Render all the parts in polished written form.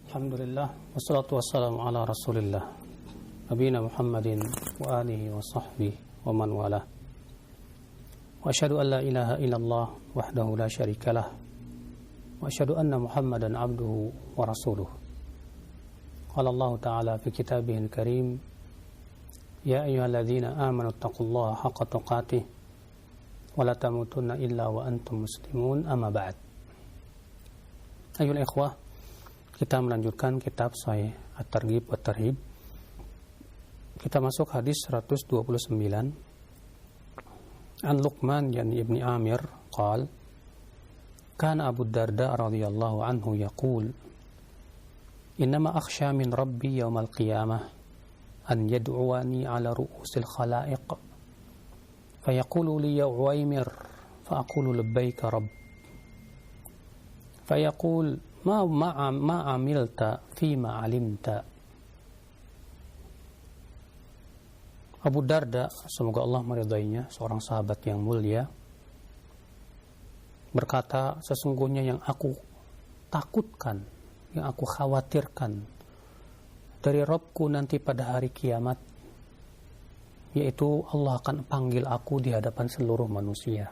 Alhamdulillah, wassalatu wassalamu ala rasulillah nabiyina Muhammadin wa alihi wa sahbihi wa man wala. Wa asyhadu an la ilaha illallah wahdahu la syarikalah wa asyhadu anna Muhammadan abduhu wa rasuluh. Qala Allah ta'ala fi kitabihil karim, ya ayyuhalladzina amanu taqullaha haqqa tuqatih wa la tamutunna illa wa antum muslimun, amma ba'd. Ayyuhal ikhwah, kita melanjutkan kitab Sahih At-Targhib wa Tarhib. Kita masuk hadis 129. An Luqman yani Ibni Amir qala kana Abu Darda radhiyallahu anhu yaqul innama akhsha min rabbi yawmal qiyamah an yad'uwani ala ru'usil khalaiq fayaqulu li ya Uwaymir fa aqulu labbaika rabb fayaqul ma amilta fima alimta. Abu Darda, semoga Allah meridainya, seorang sahabat yang mulia, berkata, sesungguhnya yang aku takutkan, yang aku khawatirkan dari Rabbku nanti pada hari kiamat, yaitu Allah akan panggil aku di hadapan seluruh manusia.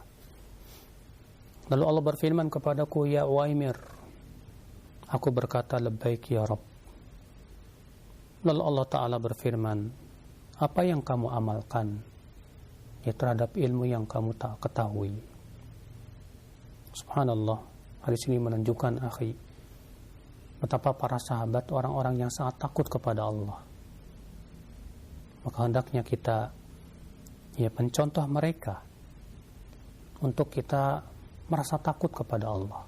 Lalu Allah berfirman kepadaku, ya Uwaymir. Aku berkata, labbaik ya Rabb. Lalu Allah Ta'ala berfirman, apa yang kamu amalkan ya terhadap ilmu yang kamu tak ketahui. Subhanallah, hadis ini menunjukkan akhi, betapa para sahabat orang-orang yang sangat takut kepada Allah. Maka hendaknya kita mencontoh mereka untuk kita merasa takut kepada Allah.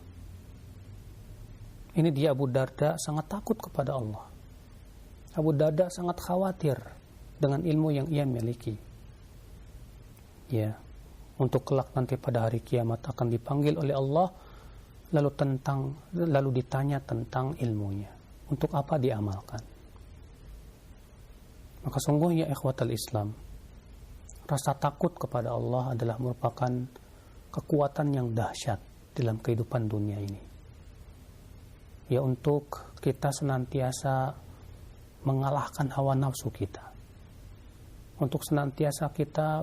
Ini dia Abu Darda sangat takut kepada Allah. Abu Darda sangat khawatir dengan ilmu yang ia miliki. Untuk kelak nanti pada hari kiamat akan dipanggil oleh Allah, lalu ditanya tentang ilmunya. Untuk apa diamalkan? Maka sungguhnya ikhwatal Islam, rasa takut kepada Allah adalah merupakan kekuatan yang dahsyat dalam kehidupan dunia ini. Untuk kita senantiasa mengalahkan hawa nafsu kita, untuk senantiasa kita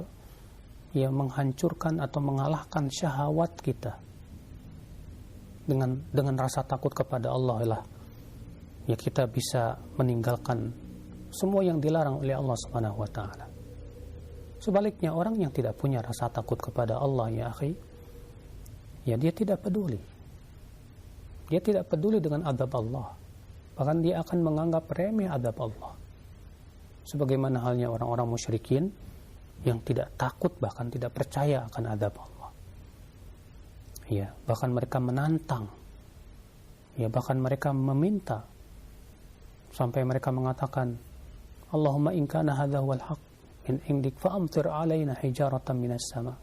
menghancurkan atau mengalahkan syahwat kita dengan rasa takut kepada Allah lah kita bisa meninggalkan semua yang dilarang oleh Allah Subhanahu wa taala. Sebaliknya, orang yang tidak punya rasa takut kepada Allah ya akhi, dia tidak peduli. Dia tidak peduli dengan adab Allah. Bahkan dia akan menganggap remeh adab Allah. Sebagaimana halnya orang-orang musyrikin yang tidak takut, bahkan tidak percaya akan adab Allah. Bahkan mereka menantang. Bahkan mereka meminta. Sampai mereka mengatakan, Allahumma in kana hadha huwal haqq min indik fa'amtir alaina hijaratan minas sama.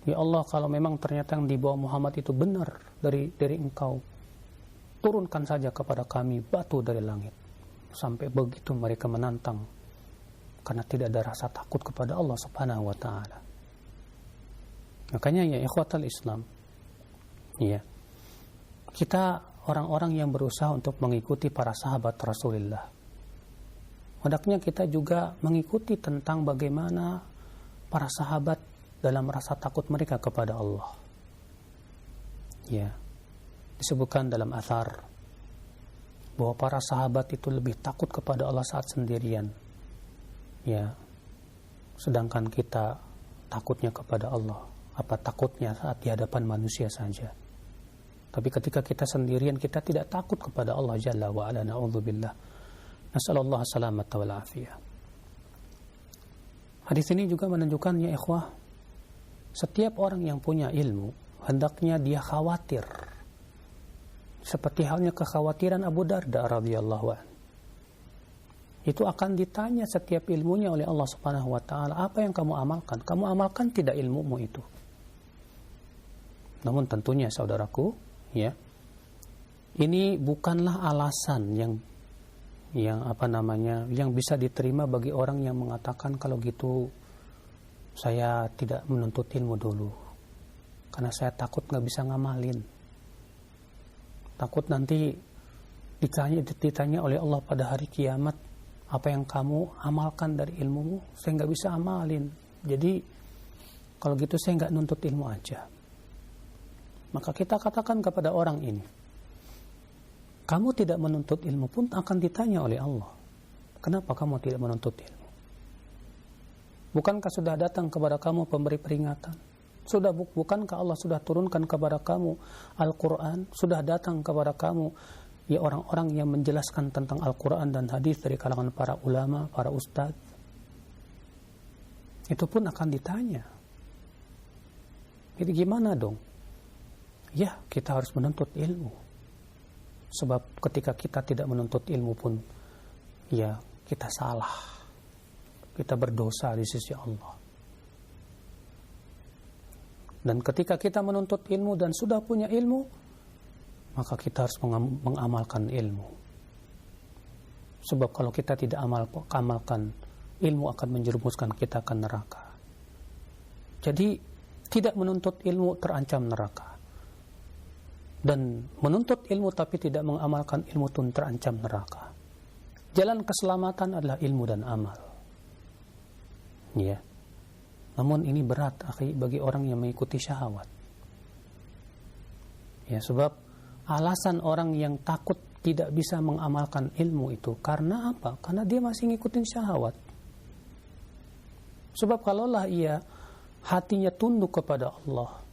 Ya Allah, kalau memang ternyata yang dibawa Muhammad itu benar dari engkau, turunkan saja kepada kami batu dari langit. Sampai begitu mereka menantang, karena tidak ada rasa takut kepada Allah Subhanahu wa ta'ala. Makanya ya ikhwatal Islam, kita orang-orang yang berusaha untuk mengikuti para sahabat Rasulullah, hendaknya kita juga mengikuti tentang bagaimana para sahabat dalam rasa takut mereka kepada Allah. Disebutkan dalam athar bahwa para sahabat itu lebih takut kepada Allah saat sendirian. Sedangkan kita takutnya kepada Allah, takutnya saat di hadapan manusia saja. Tapi ketika kita sendirian, kita tidak takut kepada Allah Jalla wa ala, na'udzubillah. Nasallallahu salamata wal afiyah. Hadis ini juga menunjukkan ya ikhwah, setiap orang yang punya ilmu hendaknya dia khawatir, seperti halnya kekhawatiran Abu Darda radhiyallahu anhu. Itu akan ditanya setiap ilmunya oleh Allah Subhanahu wa taala, apa yang kamu amalkan? Kamu amalkan tidak ilmumu itu? Namun tentunya saudaraku, ini bukanlah alasan yang bisa diterima bagi orang yang mengatakan, kalau gitu saya tidak menuntut ilmu dulu karena saya takut nggak bisa ngamalin, takut nanti ditanya oleh Allah pada hari kiamat, apa yang kamu amalkan dari ilmumu? Saya nggak bisa amalin. Jadi kalau gitu saya nggak nuntut ilmu aja. Maka kita katakan kepada orang ini, kamu tidak menuntut ilmu pun akan ditanya oleh Allah. Kenapa kamu tidak menuntut ilmu? Bukankah sudah datang kepada kamu pemberi peringatan? Bukankah Allah sudah turunkan kepada kamu Al-Quran? Sudah datang kepada kamu ya orang-orang yang menjelaskan tentang Al-Quran dan hadis dari kalangan para ulama, para ustadz. Itu pun akan ditanya. Jadi gimana dong? Ya, kita harus menuntut ilmu. Sebab ketika kita tidak menuntut ilmu pun, ya kita salah. Kita berdosa di sisi Allah. Dan ketika kita menuntut ilmu dan sudah punya ilmu, maka kita harus mengamalkan ilmu. Sebab kalau kita tidak amalkan, ilmu akan menjerumuskan kita ke neraka. Jadi, tidak menuntut ilmu terancam neraka. Dan menuntut ilmu tapi tidak mengamalkan ilmu pun terancam neraka. Jalan keselamatan adalah ilmu dan amal. Ya. Namun ini berat bagi orang yang mengikuti syahwat. Ya, sebab alasan orang yang takut tidak bisa mengamalkan ilmu itu karena apa? Karena dia masih ngikutin syahwat. Sebab kalaulah ia hatinya tunduk kepada Allah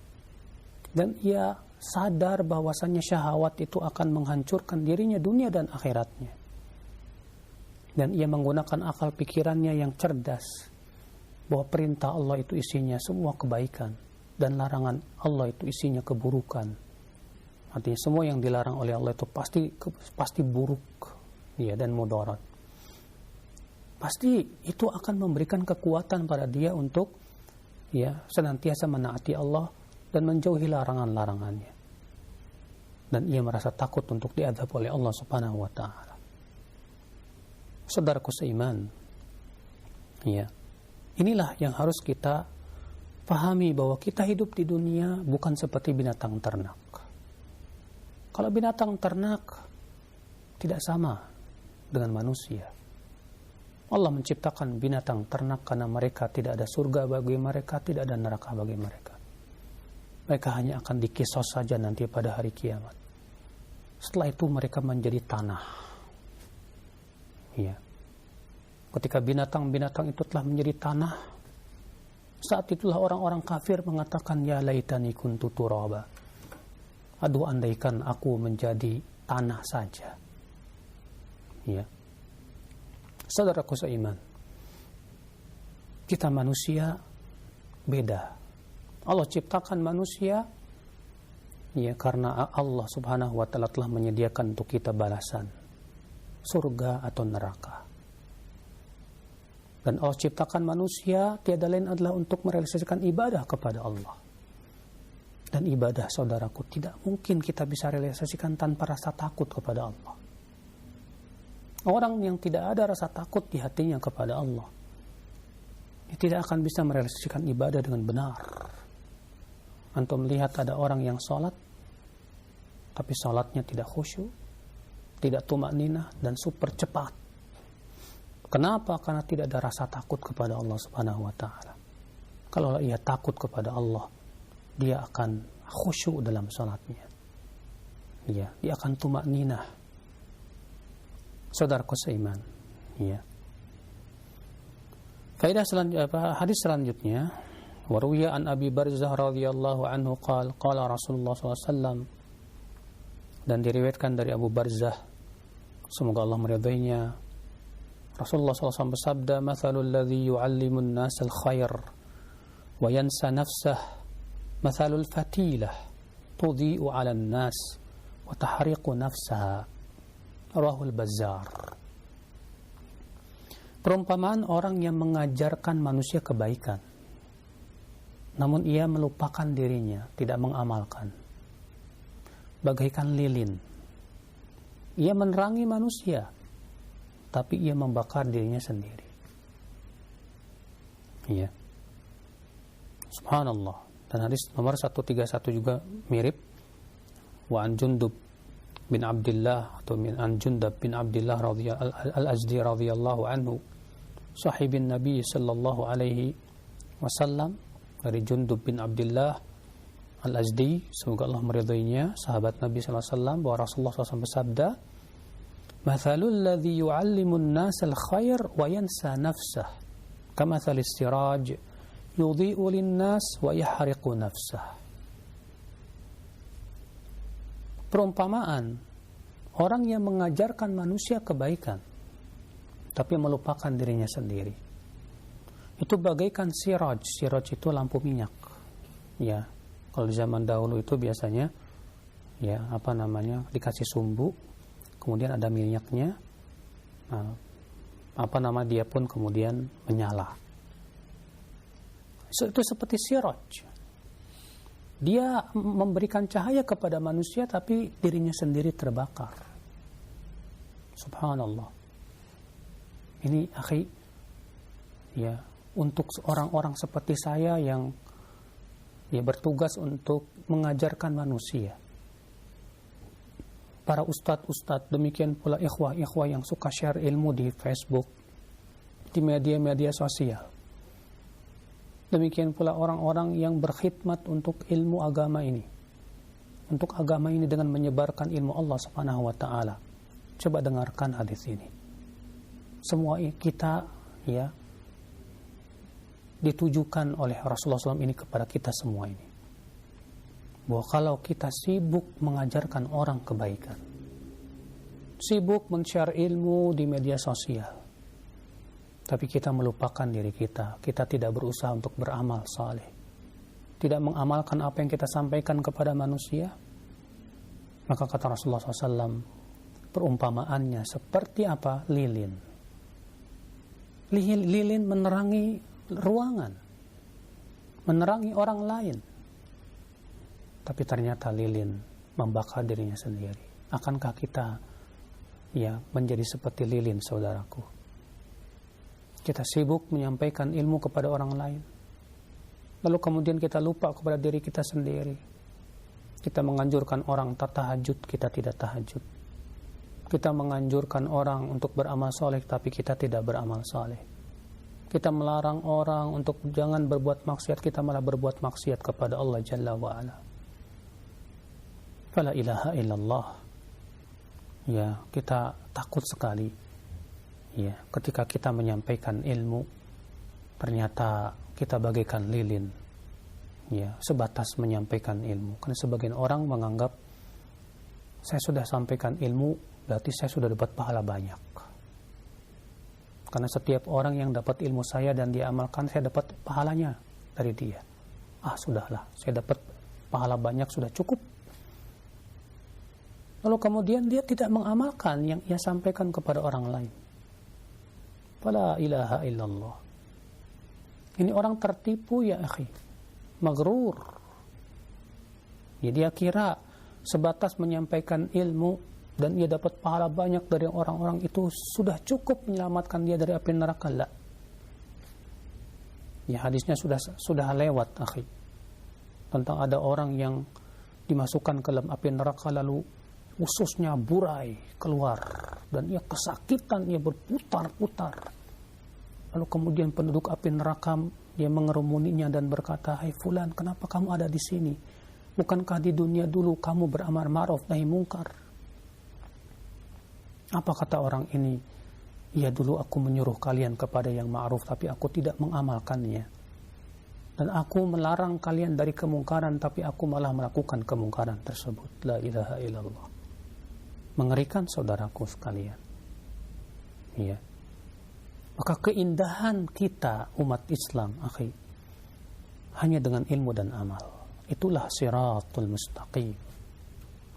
dan ia sadar bahwasannya syahwat itu akan menghancurkan dirinya dunia dan akhiratnya, dan ia menggunakan akal pikirannya yang cerdas, bahwa perintah Allah itu isinya semua kebaikan dan larangan Allah itu isinya keburukan. Artinya semua yang dilarang oleh Allah itu pasti buruk, ya, dan mudarat. Pasti itu akan memberikan kekuatan pada dia untuk ya senantiasa menaati Allah dan menjauhi larangan-larangannya. Dan ia merasa takut untuk diazab oleh Allah Subhanahu wa taala. Saudaraku seiman, ya. Inilah yang harus kita pahami, bahwa kita hidup di dunia bukan seperti binatang ternak. Kalau binatang ternak tidak sama dengan manusia. Allah menciptakan binatang ternak karena mereka tidak ada surga bagi mereka, tidak ada neraka bagi mereka. Mereka hanya akan dikisos saja nanti pada hari kiamat. Setelah itu mereka menjadi tanah. Ya. Ketika binatang-binatang itu telah menjadi tanah, saat itulah orang-orang kafir mengatakan, ya laitani kuntu turaba. Aduh, andaikan aku menjadi tanah saja. Ya. Saudaraku seiman, kita manusia beda. Allah ciptakan manusia ya karena Allah Subhanahu wa taala telah menyediakan untuk kita balasan, surga atau neraka. Dan Allah ciptakan manusia tiada lain adalah untuk merealisasikan ibadah kepada Allah. Dan ibadah, saudaraku, tidak mungkin kita bisa realisasikan tanpa rasa takut kepada Allah. Orang yang tidak ada rasa takut di hatinya kepada Allah, dia tidak akan bisa merealisasikan ibadah dengan benar. Antum melihat ada orang yang sholat, tapi sholatnya tidak khusyuk, tidak tumakninah, dan super cepat. Kenapa? Karena tidak ada rasa takut kepada Allah Subhanahu wa taala. Kalau ia takut kepada Allah, dia akan khusyuk dalam salatnya. Ya, dia akan tumakninah. Saudaraku seiman, ya. Faedah selanjutnya, hadis selanjutnya, waruya an Abi Barzah radhiyallahu anhu qala Rasulullah SAW, dan diriwayatkan dari Abu Barzah, semoga Allah meridainya, Rasulullah SAW bersabda, "Mathalul ladzi yu'allimun nasal khair wa yansa nafsah, mathalul fatilah tudhi'u 'alan nas wa tahriqu nafsaha." Rawahul Bazzar. Perumpamaan orang yang mengajarkan manusia kebaikan, namun ia melupakan dirinya, tidak mengamalkan, bagaikan lilin. Ia menerangi manusia, tapi ia membakar dirinya sendiri. Ya. Subhanallah. Dan hadis nomor 131 juga mirip. Wa an Jundub bin Abdullah atau an Jundab bin Abdullah al-Azdi radhiyallahu anhu, sahibin Nabi sallallahu alaihi wasallam, dari Jundub bin Abdullah al-Azdi, semoga Allah meridainya, sahabat Nabi sallallahu alaihi wasallam, bahwa Rasulullah SAW bersabda, "Mathalul ladzi yu'allimun nas al-khair wa yansa nafsah, kamathalis siraj yudhi'u lin-nas wa yahriqu nafsah." Perumpamaan orang yang mengajarkan manusia kebaikan tapi melupakan dirinya sendiri itu bagaikan siraj. Siraj itu lampu minyak. Ya, kalau zaman dahulu itu biasanya dikasih sumbu, kemudian ada minyaknya. Dia pun kemudian menyala. Itu seperti siraj. Dia memberikan cahaya kepada manusia tapi dirinya sendiri terbakar. Subhanallah. Ini akhi, ya, untuk orang-orang seperti saya yang bertugas untuk mengajarkan manusia. Para ustadz-ustadz, demikian pula ikhwah-ikhwah yang suka share ilmu di Facebook, di media-media sosial. Demikian pula orang-orang yang berkhidmat untuk ilmu agama ini. Untuk agama ini dengan menyebarkan ilmu Allah Subhanahu wa taala. Coba dengarkan hadis ini. Semua kita ditujukan oleh Rasulullah SAW ini kepada kita semua ini. Bahwa kalau kita sibuk mengajarkan orang kebaikan, sibuk men-share ilmu di media sosial, tapi kita melupakan diri kita tidak berusaha untuk beramal saleh, tidak mengamalkan apa yang kita sampaikan kepada manusia, maka kata Rasulullah SAW, perumpamaannya seperti apa? Lilin. Lilin menerangi ruangan, menerangi orang lain, tapi ternyata lilin membakar dirinya sendiri. Akankah kita menjadi seperti lilin, saudaraku? Kita sibuk menyampaikan ilmu kepada orang lain, lalu kemudian kita lupa kepada diri kita sendiri. Kita menganjurkan orang tahajud, kita tidak tahajud. Kita menganjurkan orang untuk beramal soleh, tapi kita tidak beramal soleh. Kita melarang orang untuk jangan berbuat maksiat, kita malah berbuat maksiat kepada Allah Jalla wa'ala. Fala ilaha illallah. Ya, kita takut sekali. Ya, ketika kita menyampaikan ilmu, ternyata kita bagaikan lilin. Ya, sebatas menyampaikan ilmu. Karena sebagian orang menganggap saya sudah sampaikan ilmu, berarti saya sudah dapat pahala banyak. Karena setiap orang yang dapat ilmu saya dan dia amalkan, saya dapat pahalanya dari dia. Sudahlah, saya dapat pahala banyak, sudah cukup. Lalu kemudian dia tidak mengamalkan yang ia sampaikan kepada orang lain. Fala ilaha illallah. Ini orang tertipu ya akhi, maghrur. Ya, dia kira sebatas menyampaikan ilmu dan ia dapat pahala banyak dari orang-orang itu sudah cukup menyelamatkan dia dari api neraka. La. Ya, hadisnya sudah lewat akhi, tentang ada orang yang dimasukkan ke dalam api neraka lalu ususnya burai keluar dan ia kesakitan, ia berputar-putar. Lalu kemudian penduduk api neraka dia mengerumuninya dan berkata, "Hai fulan, kenapa kamu ada di sini? Bukankah di dunia dulu kamu beramar ma'ruf nahi mungkar?" Apa kata orang ini? "Ya, dulu aku menyuruh kalian kepada yang ma'ruf tapi aku tidak mengamalkannya. Dan aku melarang kalian dari kemungkaran tapi aku malah melakukan kemungkaran tersebut." La ilaha illallah. Mengerikan saudaraku sekalian. Iya. Maka keindahan kita umat Islam, akhi, hanya dengan ilmu dan amal. Itulah siratul mustaqim.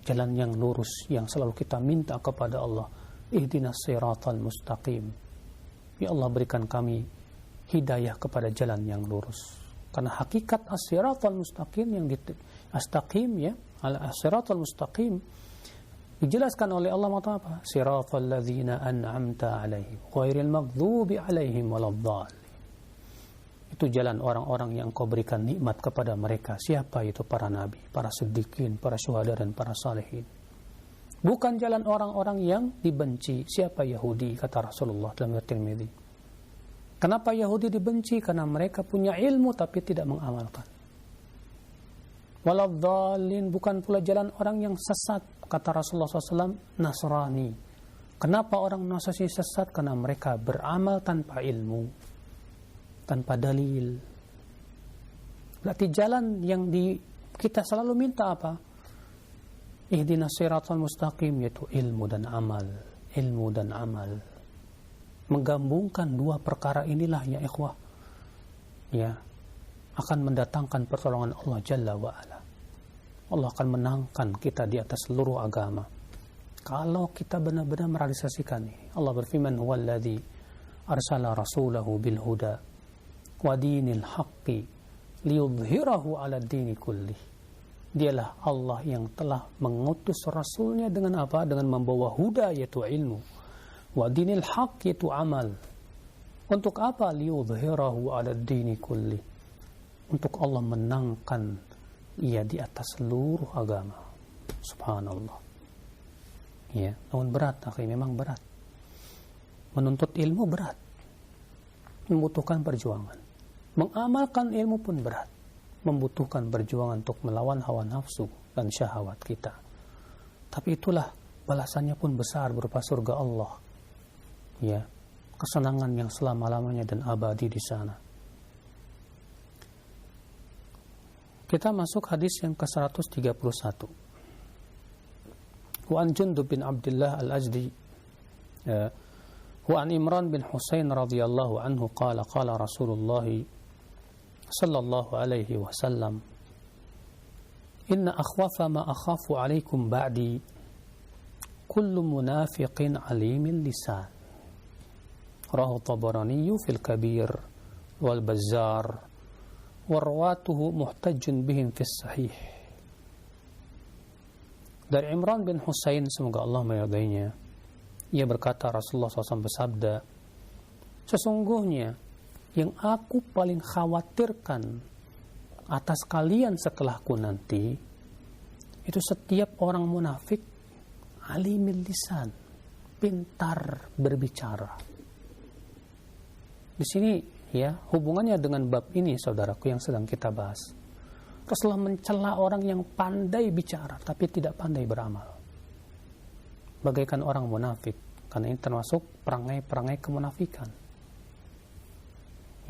Jalan yang lurus yang selalu kita minta kepada Allah. Ihdinas siratal mustaqim. Ya Allah, berikan kami hidayah kepada jalan yang lurus. Karena hakikat as-siratal mustaqim yang astaqim ya, as-siratal mustaqim dijelaskan oleh Allah apa? Siratal ladzina an'amta 'alaihim ghairil maghdubi 'alaihim waladdallin. Itu jalan orang-orang yang Engkau berikan nikmat kepada mereka. Siapa itu? Para nabi, para siddiqin, para syuhada dan para salihin. Bukan jalan orang-orang yang dibenci. Siapa Yahudi? Kata Rasulullah dalam riwayat Tirmidzi. Kenapa Yahudi dibenci? Karena mereka punya ilmu tapi tidak mengamalkan. Waladhdallin, bukan pula jalan orang yang sesat. Kata Rasulullah SAW, Nasrani. Kenapa orang Nasrani sesat? Karena mereka beramal tanpa ilmu, tanpa dalil. Berarti jalan yang kita selalu minta apa? Ihdinas siratal mustaqim, yaitu ilmu dan amal. Ilmu dan amal. Menggabungkan dua perkara inilah ya ikhwah, ya, akan mendatangkan pertolongan Allah Jalla wa'ala. Allah akan menangkan kita di atas seluruh agama kalau kita benar-benar merealisasikan ini. Allah berfirman, huwallazi arsala rasulahu bil huda wa dinil haqqi liyudhhirahu 'ala dini kullih. Dialah Allah yang telah mengutus rasulnya dengan apa? Dengan membawa huda, yaitu ilmu, wa dinil haqq, yaitu amal. Untuk apa? Liyudhhirahu 'ala dini kullih. Untuk Allah menangkan ia di atas seluruh agama. Subhanallah. Ya, namun berat, akhi, memang berat. Menuntut ilmu berat. Membutuhkan perjuangan. Mengamalkan ilmu pun berat. Membutuhkan perjuangan untuk melawan hawa nafsu dan syahwat kita. Tapi itulah balasannya pun besar berupa surga Allah. Ya, kesenangan yang selama-lamanya dan abadi di sana. Kita masuk hadis yang ke-131. Wa an Jundub bin Abdullah al-Ajdi wa an Imran bin Husain radhiyallahu anhu qala qala Rasulullah sallallahu alaihi wasallam inna akhwafa ma akhafu alaikum ba'di kullu munafiqin alimil lisan. Rawahu Tabarani fil Kabir wal Bazzar warwatuhu muhtajjun bihim fis sahih. Dari Imran bin Husain, semoga Allah meridainya, ia berkata, Rasulullah SAW bersabda, sesungguhnya yang aku paling khawatirkan atas kalian setelahku nanti itu setiap orang munafik alimil lisan, pintar berbicara. Di sini ya, hubungannya dengan bab ini, saudaraku, yang sedang kita bahas. Rasulullah mencela orang yang pandai bicara tapi tidak pandai beramal, bagaikan orang munafik, karena ini termasuk perangai-perangai kemunafikan.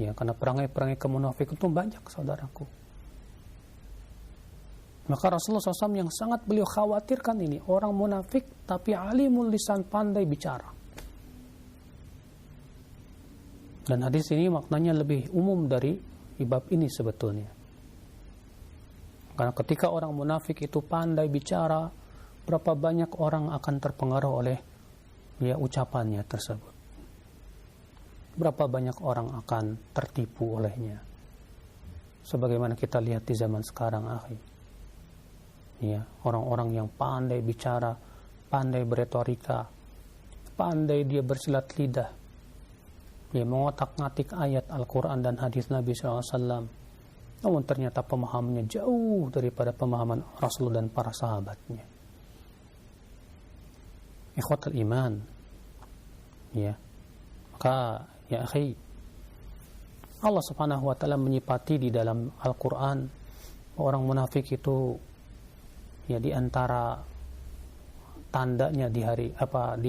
Ya, karena perangai-perangai kemunafik itu banyak, saudaraku. Maka Rasulullah SAW yang sangat beliau khawatirkan ini, orang munafik tapi alimul lisan, pandai bicara. Dan hadis ini maknanya lebih umum dari bab ini sebetulnya. Karena ketika orang munafik itu pandai bicara, berapa banyak orang akan terpengaruh oleh ya ucapannya tersebut. Berapa banyak orang akan tertipu olehnya. Sebagaimana kita lihat di zaman sekarang, akhi. Ya, orang-orang yang pandai bicara, pandai beretorika, pandai dia bersilat lidah. Dia mengotak-ngatik ayat Al-Quran dan hadis Nabi SAW. Namun ternyata pemahamannya jauh daripada pemahaman Rasul dan para sahabatnya. Ikhwatul iman. Ya. Maka, ya akhi, Allah Subhanahu wa ta'ala menyifati di dalam Al-Quran orang munafik itu ya di antara tandanya di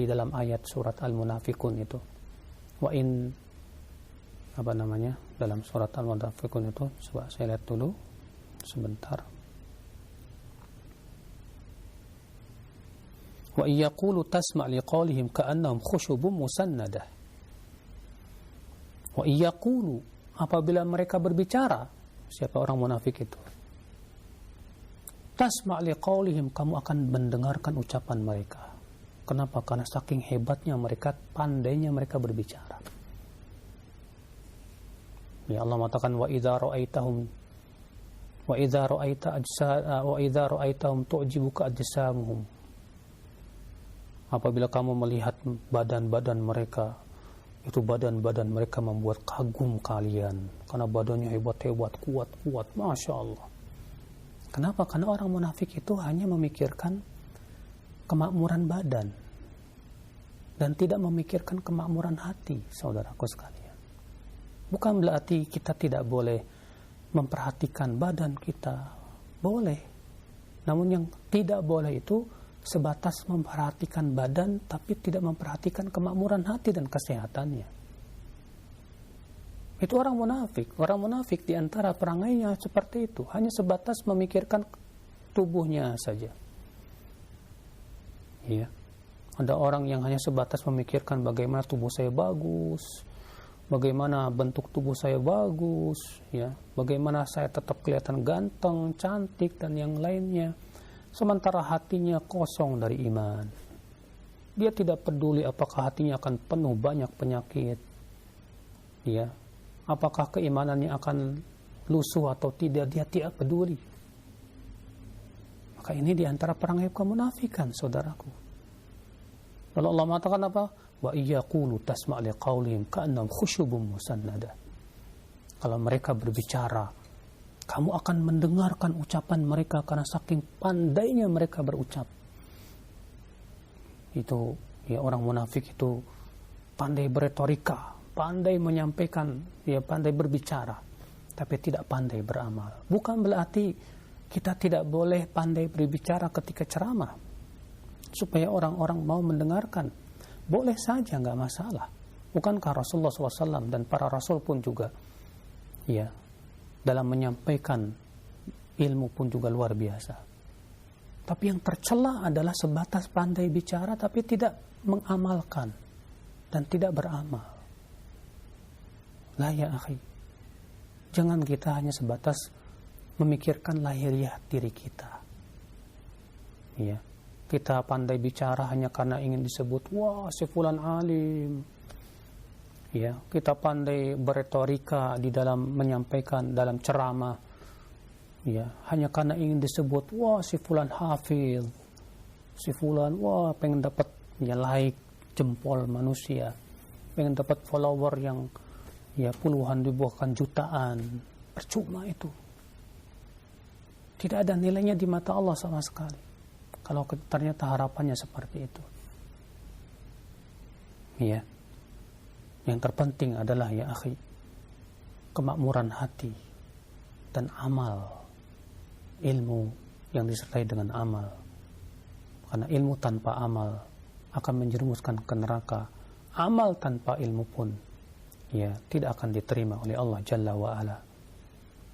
dalam ayat surat Al-Munafikun itu. Dalam surat Al-Munafikun itu, coba saya lihat dulu sebentar. Wa yaqulu tasma' liqaulihim ka'annahum khushubun musannadah. Wa yaqulu, apabila mereka berbicara, siapa orang munafik itu? Tasma' liqaulihim, kamu akan mendengarkan ucapan mereka. Kenapa? Karena saking hebatnya mereka, pandainya mereka berbicara. Ya, Allah mengatakan wa idza ra'aitahum tu'jibuka ajsamuhum. Apabila kamu melihat badan-badan mereka, itu badan-badan mereka membuat kagum kalian karena badannya hebat-hebat, kuat-kuat, Masya Allah. Kenapa? Karena orang munafik itu hanya memikirkan kemakmuran badan dan tidak memikirkan kemakmuran hati, saudaraku sekalian. Bukan berarti kita tidak boleh memperhatikan badan kita, boleh. Namun yang tidak boleh itu sebatas memperhatikan badan tapi tidak memperhatikan kemakmuran hati dan kesehatannya. Itu orang munafik. Orang munafik di antara perangainya seperti itu, hanya sebatas memikirkan tubuhnya saja. Ya. Ada orang yang hanya sebatas memikirkan bagaimana tubuh saya bagus, bagaimana bentuk tubuh saya bagus, ya, bagaimana saya tetap kelihatan ganteng, cantik dan yang lainnya. Sementara hatinya kosong dari iman. Dia tidak peduli apakah hatinya akan penuh banyak penyakit, ya, apakah keimanannya akan lusuh atau tidak, dia tidak peduli. Maka ini diantara perangai kemunafikan, saudaraku. Lalu Allah mengatakan apa? Wa iyaqulu tasma' liqaulihim ka'annahum khusyubun musannada. Kalau mereka berbicara, kamu akan mendengarkan ucapan mereka karena saking pandainya mereka berucap. Itu ya, orang munafik itu pandai beretorika, pandai menyampaikan, ya, pandai berbicara, tapi tidak pandai beramal. Bukan berarti kita tidak boleh pandai berbicara ketika ceramah supaya orang-orang mau mendengarkan. Boleh saja, nggak masalah. Bukankah Rasulullah SAW dan para Rasul pun juga, ya, dalam menyampaikan ilmu pun juga luar biasa. Tapi yang tercela adalah sebatas pandai bicara tapi tidak mengamalkan dan tidak beramal. Lah ya akhi, jangan kita hanya sebatas memikirkan lahiriah diri kita. Ya, kita pandai bicara hanya karena ingin disebut, wah si fulan alim. Ya, kita pandai beretorika di dalam menyampaikan dalam ceramah, ya, hanya karena ingin disebut, wah si fulan hafil, si fulan, wah pengen dapat, ya, like jempol manusia, pengen dapat follower yang, ya, puluhan ribu bahkan jutaan. Percuma itu, tidak ada nilainya di mata Allah sama sekali kalau ternyata harapannya seperti itu. Ya, yang terpenting adalah, ya akhi, kemakmuran hati dan amal, ilmu yang disertai dengan amal. Karena ilmu tanpa amal akan menjerumuskan ke neraka. Amal tanpa ilmu pun, ya, tidak akan diterima oleh Allah Jalla wa Ala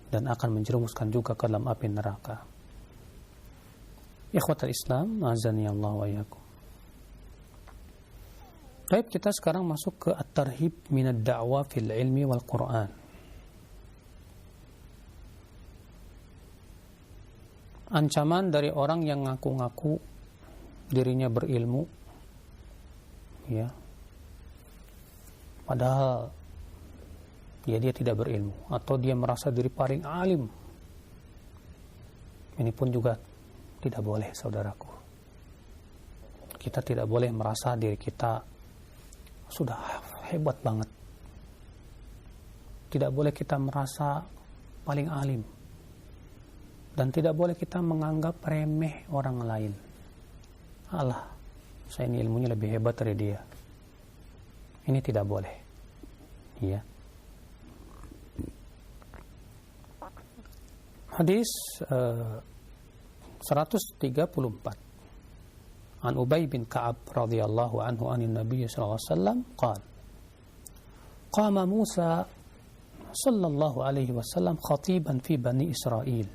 dan akan menjerumuskan juga ke dalam api neraka. Ikhwatal Islam, azani Allah wa iyyakum. Baik, kita sekarang masuk ke at-tarhib minad da'wah fil ilmi wal Qur'an. Ancaman dari orang yang ngaku-ngaku dirinya berilmu, ya, padahal ya dia tidak berilmu, atau dia merasa diri paling alim. Ini pun juga tidak boleh, saudaraku. Kita tidak boleh merasa diri kita sudah hebat banget. Tidak boleh kita merasa paling alim. Dan tidak boleh kita menganggap remeh orang lain. Alah, saya ini ilmunya lebih hebat dari dia. Ini tidak boleh. Ya. Hadis 134. An Ubay bin Ka'ab radhiyallahu anhu anin Nabi sallallahu alaihi wasallam qala qama Musa sallallahu alaihi wasallam khatiban fi Bani Israil.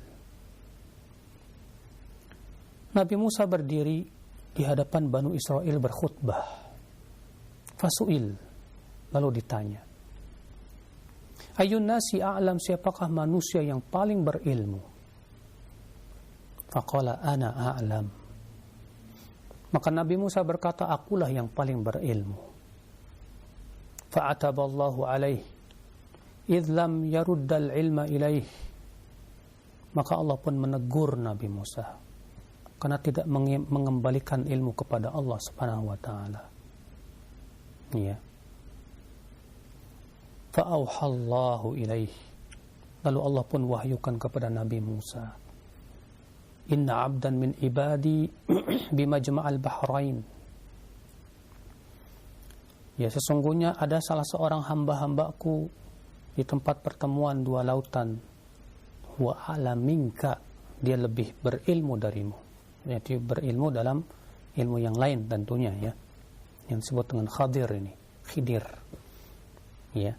Nabi Musa berdiri di hadapan Bani Israel berkhutbah. Fasuil, lalu ditanya, Ayun nasi a'lam, siapakah manusia yang paling berilmu? Faqala ana a'lam. Maka Nabi Musa berkata, akulah yang paling berilmu. Fa'ataballahu alaih idh lam yaruddal ilma ilaih. Maka Allah pun menegur Nabi Musa karena tidak mengembalikan ilmu kepada Allah Subhanahu wa taala. Ya. Fa'auhallahu ilaih. Lalu Allah pun wahyukan kepada Nabi Musa. inna 'abdan min ibadi bimajma'al bahrain. Ya, sesungguhnya ada salah seorang hamba-hambaku di tempat pertemuan dua lautan. Huwa a'lam minka, dia lebih berilmu darimu. Yaitu berilmu dalam ilmu yang lain tentunya ya. Yang disebut dengan Khidir. Ya.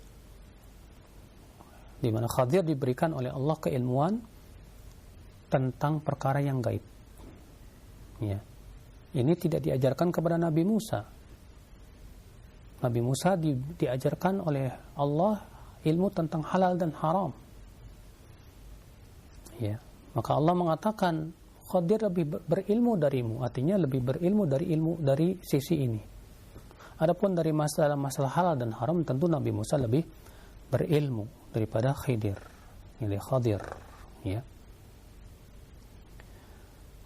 Di mana Khidir diberikan oleh Allah keilmuan tentang perkara yang gaib. Ya. Ini tidak diajarkan kepada Nabi Musa. Nabi Musa diajarkan oleh Allah ilmu tentang halal dan haram. Ya. Maka Allah mengatakan Khidir lebih berilmu darimu, artinya lebih berilmu dari sisi ini. Adapun dari masalah halal dan haram, tentu Nabi Musa lebih berilmu daripada Khidir. Ini Khidir, ya.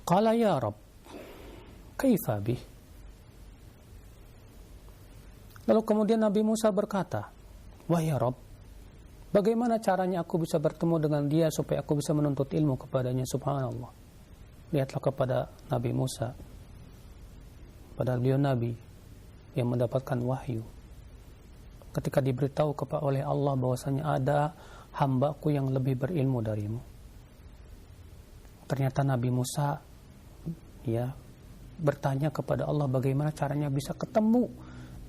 Qala ya Rabb, kaifa bih? Lalu kemudian Nabi Musa berkata, wah ya Rabb, bagaimana caranya aku bisa bertemu dengan dia supaya aku bisa menuntut ilmu kepadanya? Subhanallah. Lihatlah kepada Nabi Musa, padahal beliau Nabi yang mendapatkan wahyu. Ketika diberitahu oleh Allah bahwasanya ada hambaku yang lebih berilmu darimu, ternyata Nabi Musa ya bertanya kepada Allah bagaimana caranya bisa ketemu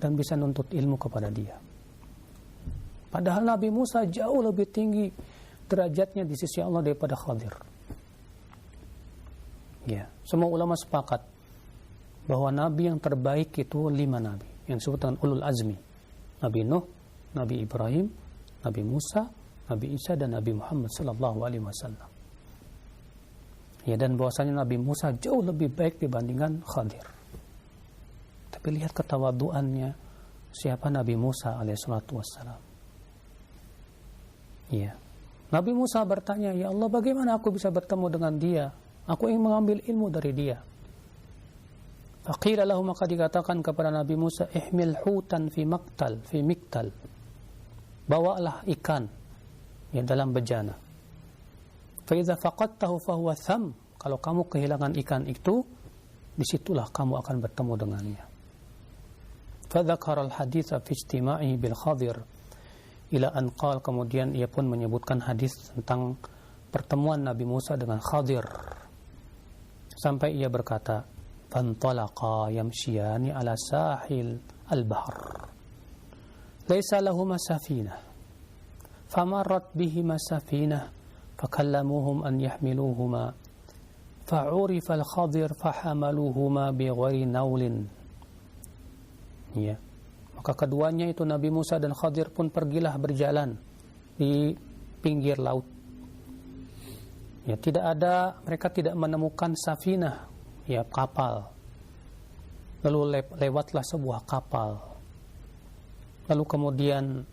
dan bisa nuntut ilmu kepada dia. Padahal Nabi Musa jauh lebih tinggi derajatnya di sisi Allah daripada Khidir. Ya, semua ulama sepakat bahwa nabi yang terbaik itu 5 nabi yang disebut dengan ulul azmi. Nabi Nuh, Nabi Ibrahim, Nabi Musa, Nabi Isa dan Nabi Muhammad sallallahu alaihi wasallam. Ya, dan bahwasanya Nabi Musa jauh lebih baik dibandingkan Khidir. Tapi lihat ketawaduannya siapa Nabi Musa alaihissalatu wassalam. Ya. Nabi Musa bertanya, ya Allah, bagaimana aku bisa bertemu dengan dia? Aku ingin mengambil ilmu dari dia. Faqila lahu, maka dikatakan kepada Nabi Musa, ihmil hutan fi miktal. Bawalah ikan yang dalam bejana. Fa idza faqadtahu fa huwa tham. Kalau kamu kehilangan ikan itu, disitulah kamu akan bertemu dengannya. Fa dzakara al-hadits fi istima'ihi bil Khidir ila an qala, kemudian ia pun menyebutkan hadis tentang pertemuan Nabi Musa dengan Khidir. Sampai ia berkata, fantalaqa yamshiyani ala sahil al-bahr. Laisa lahuma safinah. Famarrat bihima safinah. Fakallamuhum an yahmiluhuma. Fa'urifa al-Khidir fahamaluhuma bighairi naulin. Ya. Maka keduanya itu Nabi Musa dan Khidir pun pergilah berjalan di pinggir laut. Ya, mereka tidak menemukan safinah, ya kapal. Lalu lewatlah sebuah kapal. Lalu kemudian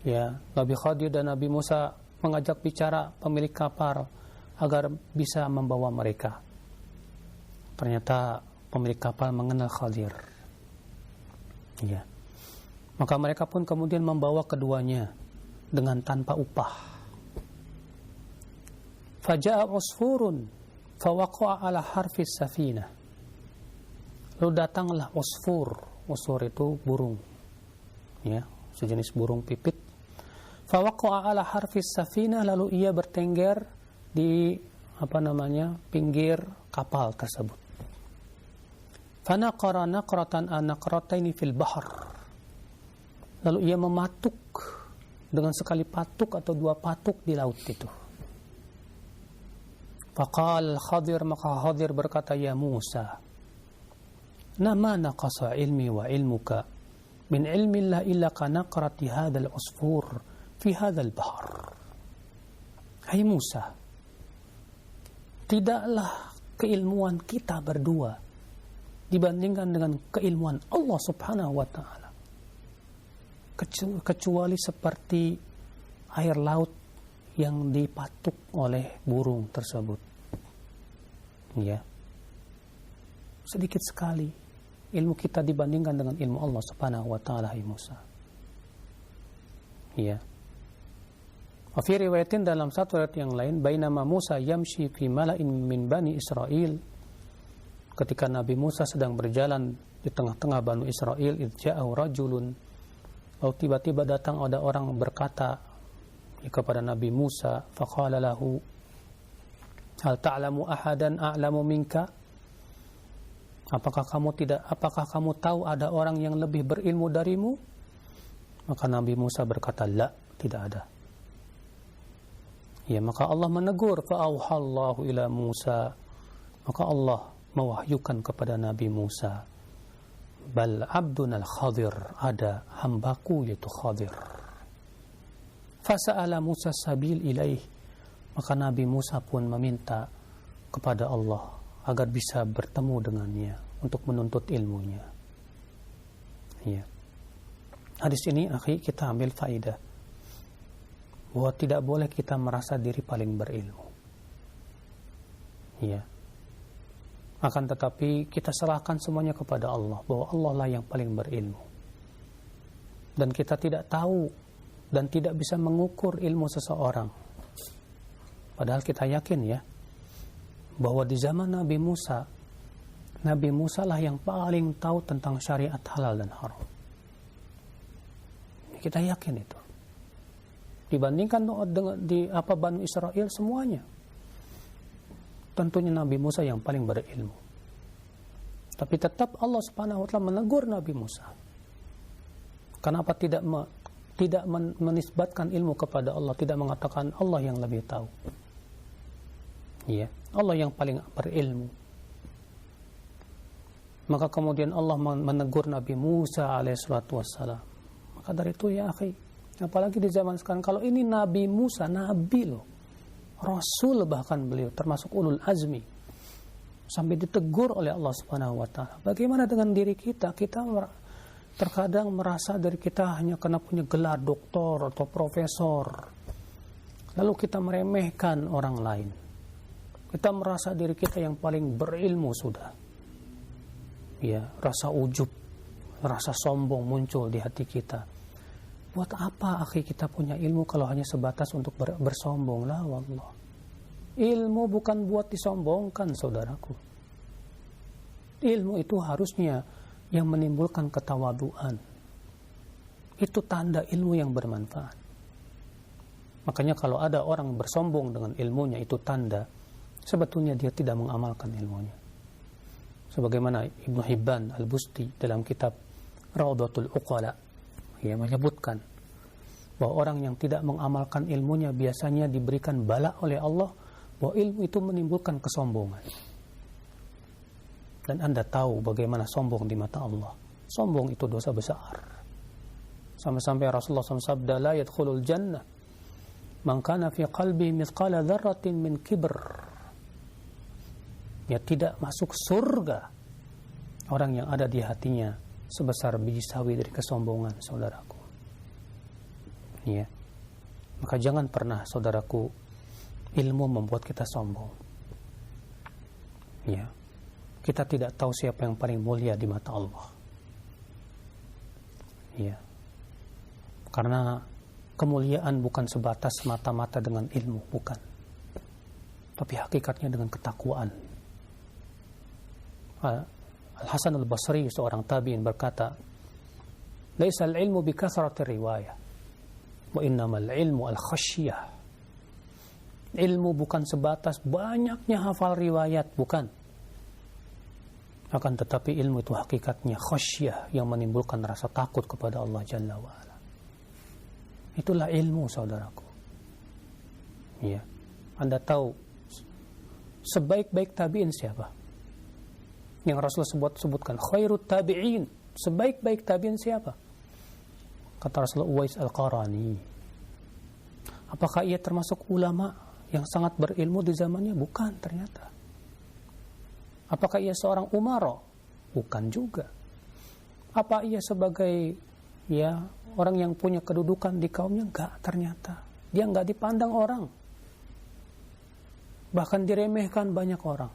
ya Nabi Khidir dan Nabi Musa mengajak bicara pemilik kapal agar bisa membawa mereka. Ternyata pemilik kapal mengenal Khidir. Ya. Maka mereka pun kemudian membawa keduanya dengan tanpa upah. Faja'a usfurun fawaqa'a ala harfis safinah. Lalu datanglah usfur. Usfur itu burung, ya, sejenis burung pipit. Fawaqa'a ala harfis safinah, lalu ia bertengger di pinggir kapal tersebut. Fanaqara naqratan anaqrataini fil bahr. Lalu ia mematuk dengan sekali patuk atau 2 patuk di laut itu. Faqal Khidir, maka Khidir berkata, ya Musa, nama naqasa ilmi wa ilmuka min ilmillah illa ka naqrati hadzal usfur fi hadzal bahr. Hai Musa, tidaklah keilmuan kita berdua dibandingkan dengan keilmuan Allah Subhanahu wa taala, kecuali seperti air laut yang dipatuk oleh burung tersebut. Ya. Sedikit sekali ilmu kita dibandingkan dengan ilmu Allah Subhanahu wa taala, hai Musa. Ya. Wa fi riwayatin, dalam satu riwayat yang lain, bainama Musa yamshi fi mala'in min bani Israel, ketika Nabi Musa sedang berjalan di tengah-tengah Bani Israel, idh ja'ahu rajulun, lalu tiba-tiba datang ada orang berkata kepada Nabi Musa, faqala lahu hal ta'lamu ahadan a'lamu minka, apakah kamu tahu ada orang yang lebih berilmu darimu? Maka Nabi Musa berkata, la, tidak ada. Ya, maka Allah menegur, fa'auhallahu ila Musa, maka Allah mewahyukan kepada Nabi Musa, bal abdunal Khadir, ada hambaku yaitu Khadir. Fasa'ala Musa sabil ilaih, maka Nabi Musa pun meminta kepada Allah agar bisa bertemu dengannya untuk menuntut ilmunya. Ya. Hadis ini, akhi, kita ambil faidah bahwa tidak boleh kita merasa diri paling berilmu. Ya. Akan tetapi kita serahkan semuanya kepada Allah, bahwa Allah lah yang paling berilmu. Dan kita tidak tahu dan tidak bisa mengukur ilmu seseorang. Padahal kita yakin ya, bahwa di zaman Nabi Musa lah yang paling tahu tentang syariat halal dan haram. Kita yakin itu. Dibandingkan di Bani Israel semuanya, tentunya Nabi Musa yang paling berilmu. Tapi tetap Allah Subhanahu wa taala menegur Nabi Musa. Kenapa tidak menisbatkan ilmu kepada Allah, tidak mengatakan Allah yang lebih tahu? Ya, Allah yang paling berilmu. Maka kemudian Allah menegur Nabi Musa alaihissalatu wassalam. Maka dari itu ya akhi, apalagi di zaman sekarang, kalau ini Nabi Musa, Nabi loh, Rasul bahkan beliau, termasuk ulul azmi, sampai ditegur oleh Allah Subhanahu wa taala. Bagaimana dengan diri kita? Kita terkadang merasa dari kita hanya karena punya gelar doktor atau profesor, lalu kita meremehkan orang lain. Kita merasa diri kita yang paling berilmu sudah. Ya, rasa ujub, rasa sombong muncul di hati kita. Buat apa akhi kita punya ilmu kalau hanya sebatas untuk bersombong? La wallah. Ilmu bukan buat disombongkan, saudaraku. Ilmu itu harusnya yang menimbulkan ketawaduan. Itu tanda ilmu yang bermanfaat. Makanya kalau ada orang bersombong dengan ilmunya, itu tanda sebetulnya dia tidak mengamalkan ilmunya. Sebagaimana Ibnu Hibban Al-Busti dalam kitab Rawdatul Uqala, ia menyebutkan bahwa orang yang tidak mengamalkan ilmunya biasanya diberikan bala oleh Allah, bahwa ilmu itu menimbulkan kesombongan. Dan Anda tahu bagaimana sombong di mata Allah. Sombong itu dosa besar. Sampai-sampai Rasulullah SAW sabda, la yadkhulul jannah man kana fi qalbihi mithqala dzarratin min kibr. Ya, tidak masuk surga orang yang ada di hatinya sebesar biji sawi dari kesombongan, saudaraku. Ya. Maka jangan pernah, saudaraku, ilmu membuat kita sombong. Ya. Kita tidak tahu siapa yang paling mulia di mata Allah. Ya. Karena kemuliaan bukan sebatas mata-mata dengan ilmu, bukan. Tapi hakikatnya dengan ketakwaan. Al-Hasan Al-Basri, seorang tabi'in, berkata, "Laisa al-ilmu bi kathrati riwayah, wa innamal ilmu al-khasyah." Ilmu bukan sebatas banyaknya hafal riwayat, bukan. Akan tetapi ilmu itu hakikatnya khasyah, yang menimbulkan rasa takut kepada Allah Jalla wa'ala. Itulah ilmu, saudaraku. Ya. Anda tahu sebaik-baik tabi'in siapa? Yang Rasulullah sebutkan, khairut tabi'in, sebaik-baik tabi'in siapa? Kata Rasulullah, Uwais Al-Qarani. Apakah ia termasuk ulama yang sangat berilmu di zamannya? Bukan, ternyata. Apakah ia seorang umara? Bukan juga. Apa ia sebagai orang yang punya kedudukan di kaumnya? Enggak, ternyata. Dia enggak dipandang orang. Bahkan diremehkan banyak orang.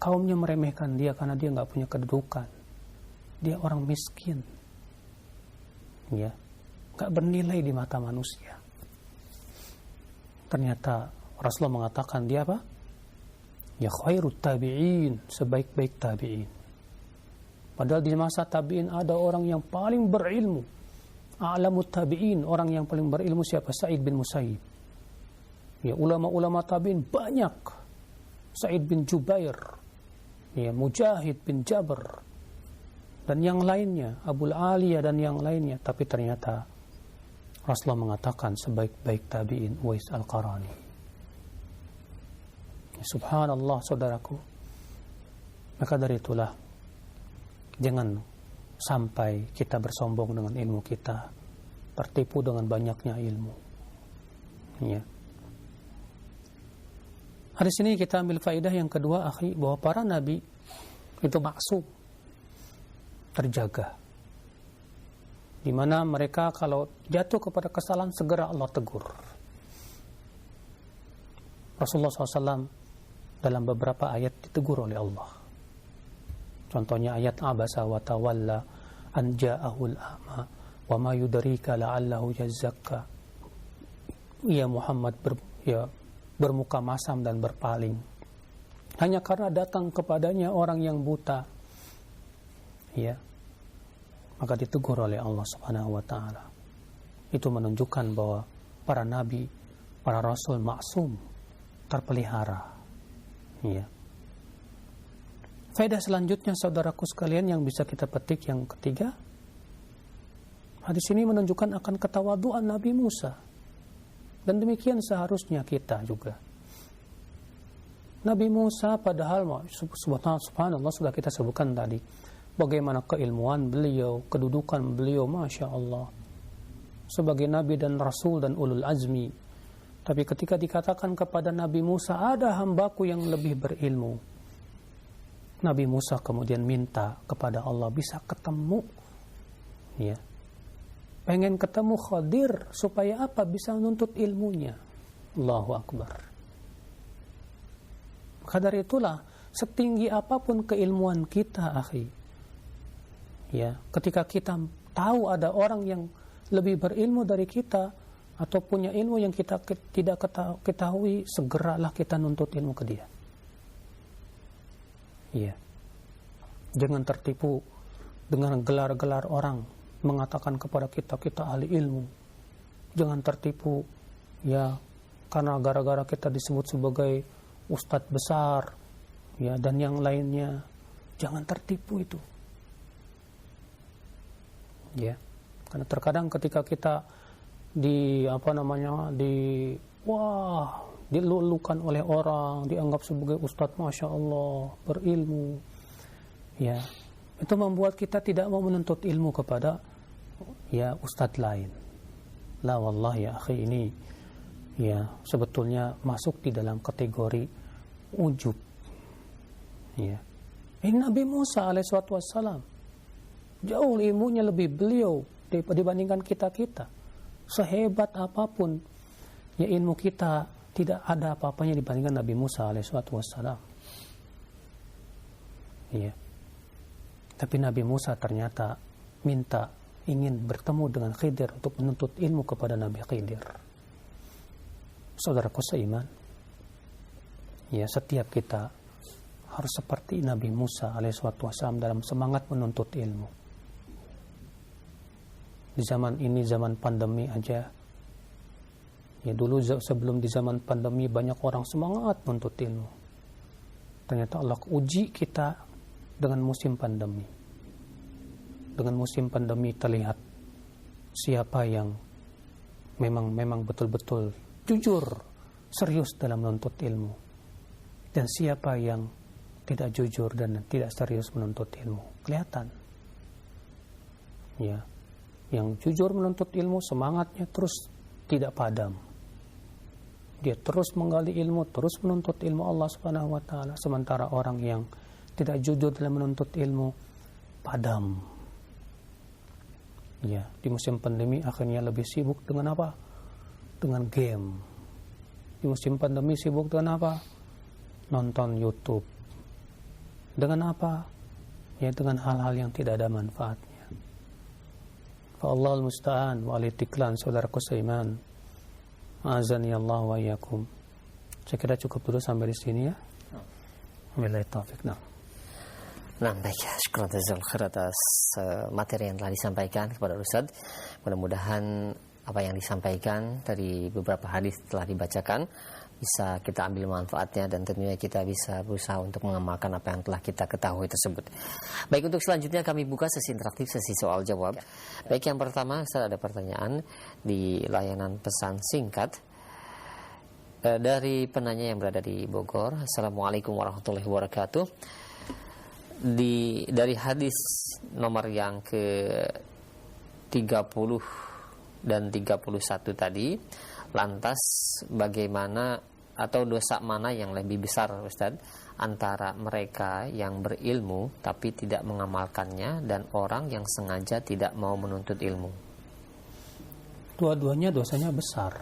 Kaumnya meremehkan dia karena dia enggak punya kedudukan. Dia orang miskin. Ya, enggak bernilai di mata manusia. ternyata Rasulullah mengatakan dia apa? Ya khairut tabi'in, sebaik-baik tabi'in. Padahal di masa tabi'in ada orang yang paling berilmu. A'lamut tabi'in, orang yang paling berilmu siapa? Sa'id bin Musayyib. Ya, ulama-ulama tabi'in banyak. Sa'id bin Jubair, ya, Mujahid bin Jabr, dan yang lainnya, Abul Aliyah dan yang lainnya. Tapi ternyata Rasulullah mengatakan sebaik-baik tabi'in Uwais Al-Qarani. Ya, subhanallah saudaraku. Maka dari itulah jangan sampai kita bersombong dengan ilmu kita, tertipu dengan banyaknya ilmu. Ya. Hari ini kita ambil faedah yang kedua, akhi, bahwa para nabi itu maksum, terjaga. Di mana mereka kalau jatuh kepada kesalahan segera Allah tegur. Rasulullah SAW dalam beberapa ayat ditegur oleh Allah. Contohnya ayat Abasa wa tawalla an ja'ahul a'ma wa ma yudrika la'allahu yazzakka. Ya Muhammad bermuka masam dan berpaling hanya karena datang kepadanya orang yang buta. Ya. Maka ditegur oleh Allah Subhanahu wa taala. Itu menunjukkan bahwa para nabi, para rasul maksum, terpelihara. Ya. Faedah selanjutnya saudaraku sekalian yang bisa kita petik yang ketiga, hadis ini menunjukkan akan ketawaduan Nabi Musa. Dan demikian seharusnya kita juga. Nabi Musa padahal subhanallah sudah kita sebutkan tadi bagaimana keilmuan beliau, kedudukan beliau, Masya Allah, sebagai Nabi dan Rasul dan ulul azmi. Tapi ketika dikatakan kepada Nabi Musa, ada hambaku yang lebih berilmu, Nabi Musa kemudian minta kepada Allah bisa ketemu, ya, pengen ketemu Khadir supaya apa? Bisa menuntut ilmunya. Allahu Akbar. Maka dari itulah setinggi apapun keilmuan kita, akhi, ya, ketika kita tahu ada orang yang lebih berilmu dari kita atau punya ilmu yang kita tidak ketahui, segeralah kita nuntut ilmu ke dia. Iya. Jangan tertipu dengan gelar-gelar orang mengatakan kepada kita ahli ilmu. Jangan tertipu ya karena gara-gara kita disebut sebagai ustadz besar ya dan yang lainnya. Jangan tertipu itu. Ya. Karena terkadang ketika kita dilulukan oleh orang, dianggap sebagai ustadz Masya Allah, berilmu, ya, itu membuat kita tidak mau menuntut ilmu kepada ya ustadz lain. La wallah ya akhi, ini ya sebetulnya masuk di dalam kategori ujub. Ya. Ini Nabi Musa alaihissalam jauh ilmunya lebih beliau dibandingkan kita. Sehebat apapun ya ilmu kita, tidak ada apa-apanya dibandingkan Nabi Musa alaihissalam. Iya. Tapi Nabi Musa ternyata ingin bertemu dengan Khidir untuk menuntut ilmu kepada Nabi Khidir. Saudaraku seiman, ya setiap kita harus seperti Nabi Musa alaihissalam dalam semangat menuntut ilmu. Di zaman ini, zaman pandemi aja, ya dulu sebelum di zaman pandemi banyak orang semangat menuntut ilmu. Ternyata Allah uji kita dengan musim pandemi. Dengan musim pandemi terlihat siapa yang memang betul-betul jujur, serius dalam menuntut ilmu, dan siapa yang tidak jujur dan tidak serius menuntut ilmu. Kelihatan. Ya. Yang jujur menuntut ilmu, semangatnya terus tidak padam. Dia terus menggali ilmu, terus menuntut ilmu Allah Subhanahu wa taala. Sementara orang yang tidak jujur dalam menuntut ilmu, padam. Ya, di musim pandemi akhirnya lebih sibuk dengan apa? Dengan game. Di musim pandemi sibuk dengan apa? Nonton YouTube. Dengan apa? Ya, dengan hal-hal yang tidak ada manfaatnya. Allah al-musta'an wa alitiklan, saudaraku seiman. Azani Allah wa iyyakum. Saya kira cukup dulu sampai di sini ya. Wabillahi taufik. Nah, baik, syukur atas materi yang telah disampaikan kepada Ustaz. Mudah-mudahan apa yang disampaikan dari beberapa hadis telah dibacakan bisa kita ambil manfaatnya, dan tentunya kita bisa berusaha untuk mengamalkan apa yang telah kita ketahui tersebut. Baik, untuk selanjutnya kami buka sesi interaktif, sesi soal jawab. Baik, yang pertama Ustaz, ada pertanyaan di layanan pesan singkat dari penanya yang berada di Bogor. Assalamualaikum warahmatullahi wabarakatuh. Dari hadis nomor yang ke 30 dan 31 tadi, lantas bagaimana atau dosa mana yang lebih besar Ustaz, antara mereka yang berilmu tapi tidak mengamalkannya dan orang yang sengaja tidak mau menuntut ilmu? Dua-duanya dosanya besar.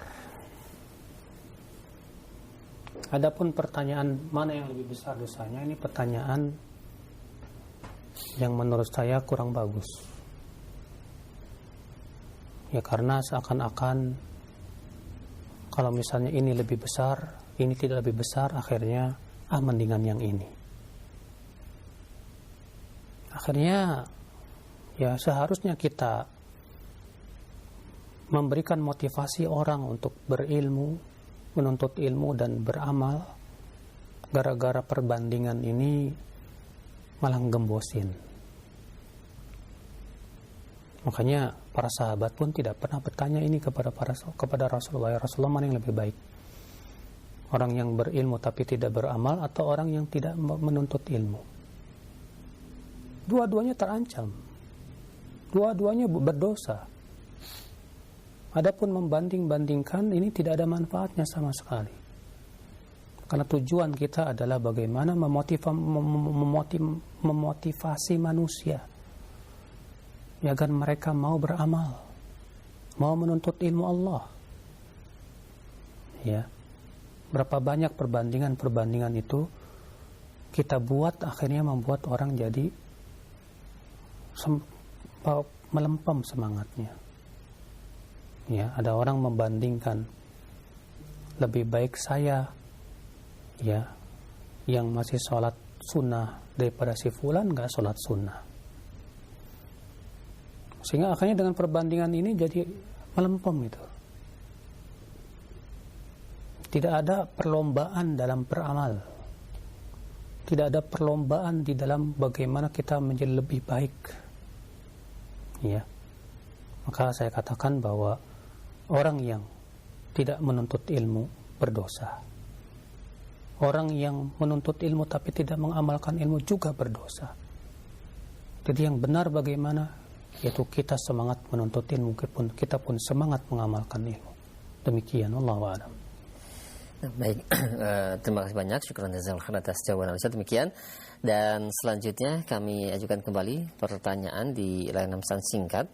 Adapun pertanyaan mana yang lebih besar dosanya, ini pertanyaan yang menurut saya kurang bagus. Ya, karena seakan-akan kalau misalnya ini lebih besar, ini tidak lebih besar, akhirnya mendingan yang ini. Akhirnya ya seharusnya kita memberikan motivasi orang untuk berilmu, menuntut ilmu dan beramal. Gara-gara perbandingan ini malah gembosin. Makanya para sahabat pun tidak pernah bertanya ini kepada Rasulullah. Rasulullah, mana yang lebih baik? Orang yang berilmu tapi tidak beramal, atau orang yang tidak menuntut ilmu? Dua-duanya terancam. Dua-duanya berdosa. Adapun membanding-bandingkan ini tidak ada manfaatnya sama sekali. Karena tujuan kita adalah bagaimana memotivasi manusia agar mereka mau beramal, mau menuntut ilmu Allah. Ya, berapa banyak perbandingan itu kita buat, akhirnya membuat orang jadi melempem semangatnya. Ya, ada orang membandingkan, lebih baik saya ya yang masih sholat sunnah daripada si fulan nggak sholat sunnah. Sehingga akhirnya dengan perbandingan ini jadi melempem itu. Tidak ada perlombaan dalam beramal. Tidak ada perlombaan di dalam bagaimana kita menjadi lebih baik. Ya. Maka saya katakan bahwa orang yang tidak menuntut ilmu berdosa. Orang yang menuntut ilmu tapi tidak mengamalkan ilmu juga berdosa. Jadi yang benar bagaimana? Yaitu kita semangat menuntut ilmu, kita pun semangat mengamalkan ilmu. Demikian, Allahu a'lam. Baik, terima kasih banyak, syukran jazakallahu atas jawaban Ustaz. Demikian, dan selanjutnya kami ajukan kembali pertanyaan di layanan pesan singkat.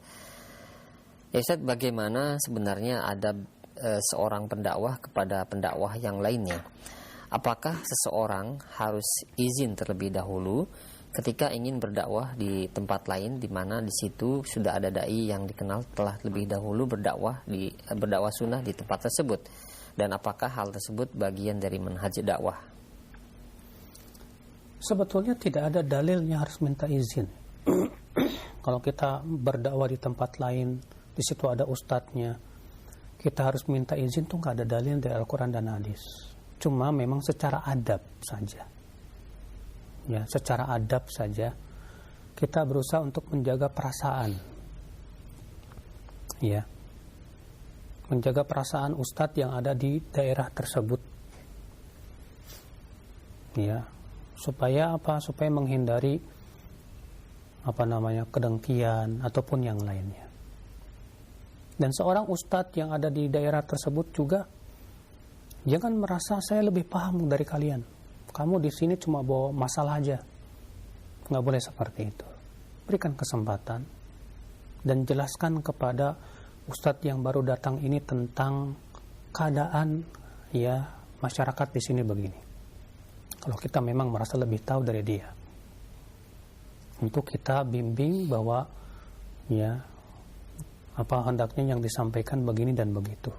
Ya Ustaz, bagaimana sebenarnya adab seorang pendakwah kepada pendakwah yang lainnya? Apakah seseorang harus izin terlebih dahulu ketika ingin berdakwah di tempat lain, di mana di situ sudah ada dai yang dikenal telah lebih dahulu berdakwah sunnah di tempat tersebut? Dan apakah hal tersebut bagian dari manhaj dakwah? Sebetulnya tidak ada dalilnya harus minta izin. Kalau kita berdakwah di tempat lain, di situ ada ustadznya, kita harus minta izin, tuh nggak ada dalil dari Al-Quran dan hadis. Cuma memang secara adab saja. Ya, secara adab saja kita berusaha untuk menjaga perasaan. Ya. Menjaga perasaan ustadz yang ada di daerah tersebut. Ya. Supaya apa? Supaya menghindari kedengkian ataupun yang lainnya. Dan seorang ustadz yang ada di daerah tersebut juga jangan merasa saya lebih paham dari kalian. Kamu di sini cuma bawa masalah aja. Nggak boleh seperti itu. Berikan kesempatan dan jelaskan kepada ustadz yang baru datang ini tentang keadaan ya masyarakat di sini begini. Kalau kita memang merasa lebih tahu dari dia, untuk kita bimbing bahwa ya apa hendaknya yang disampaikan begini dan begitu.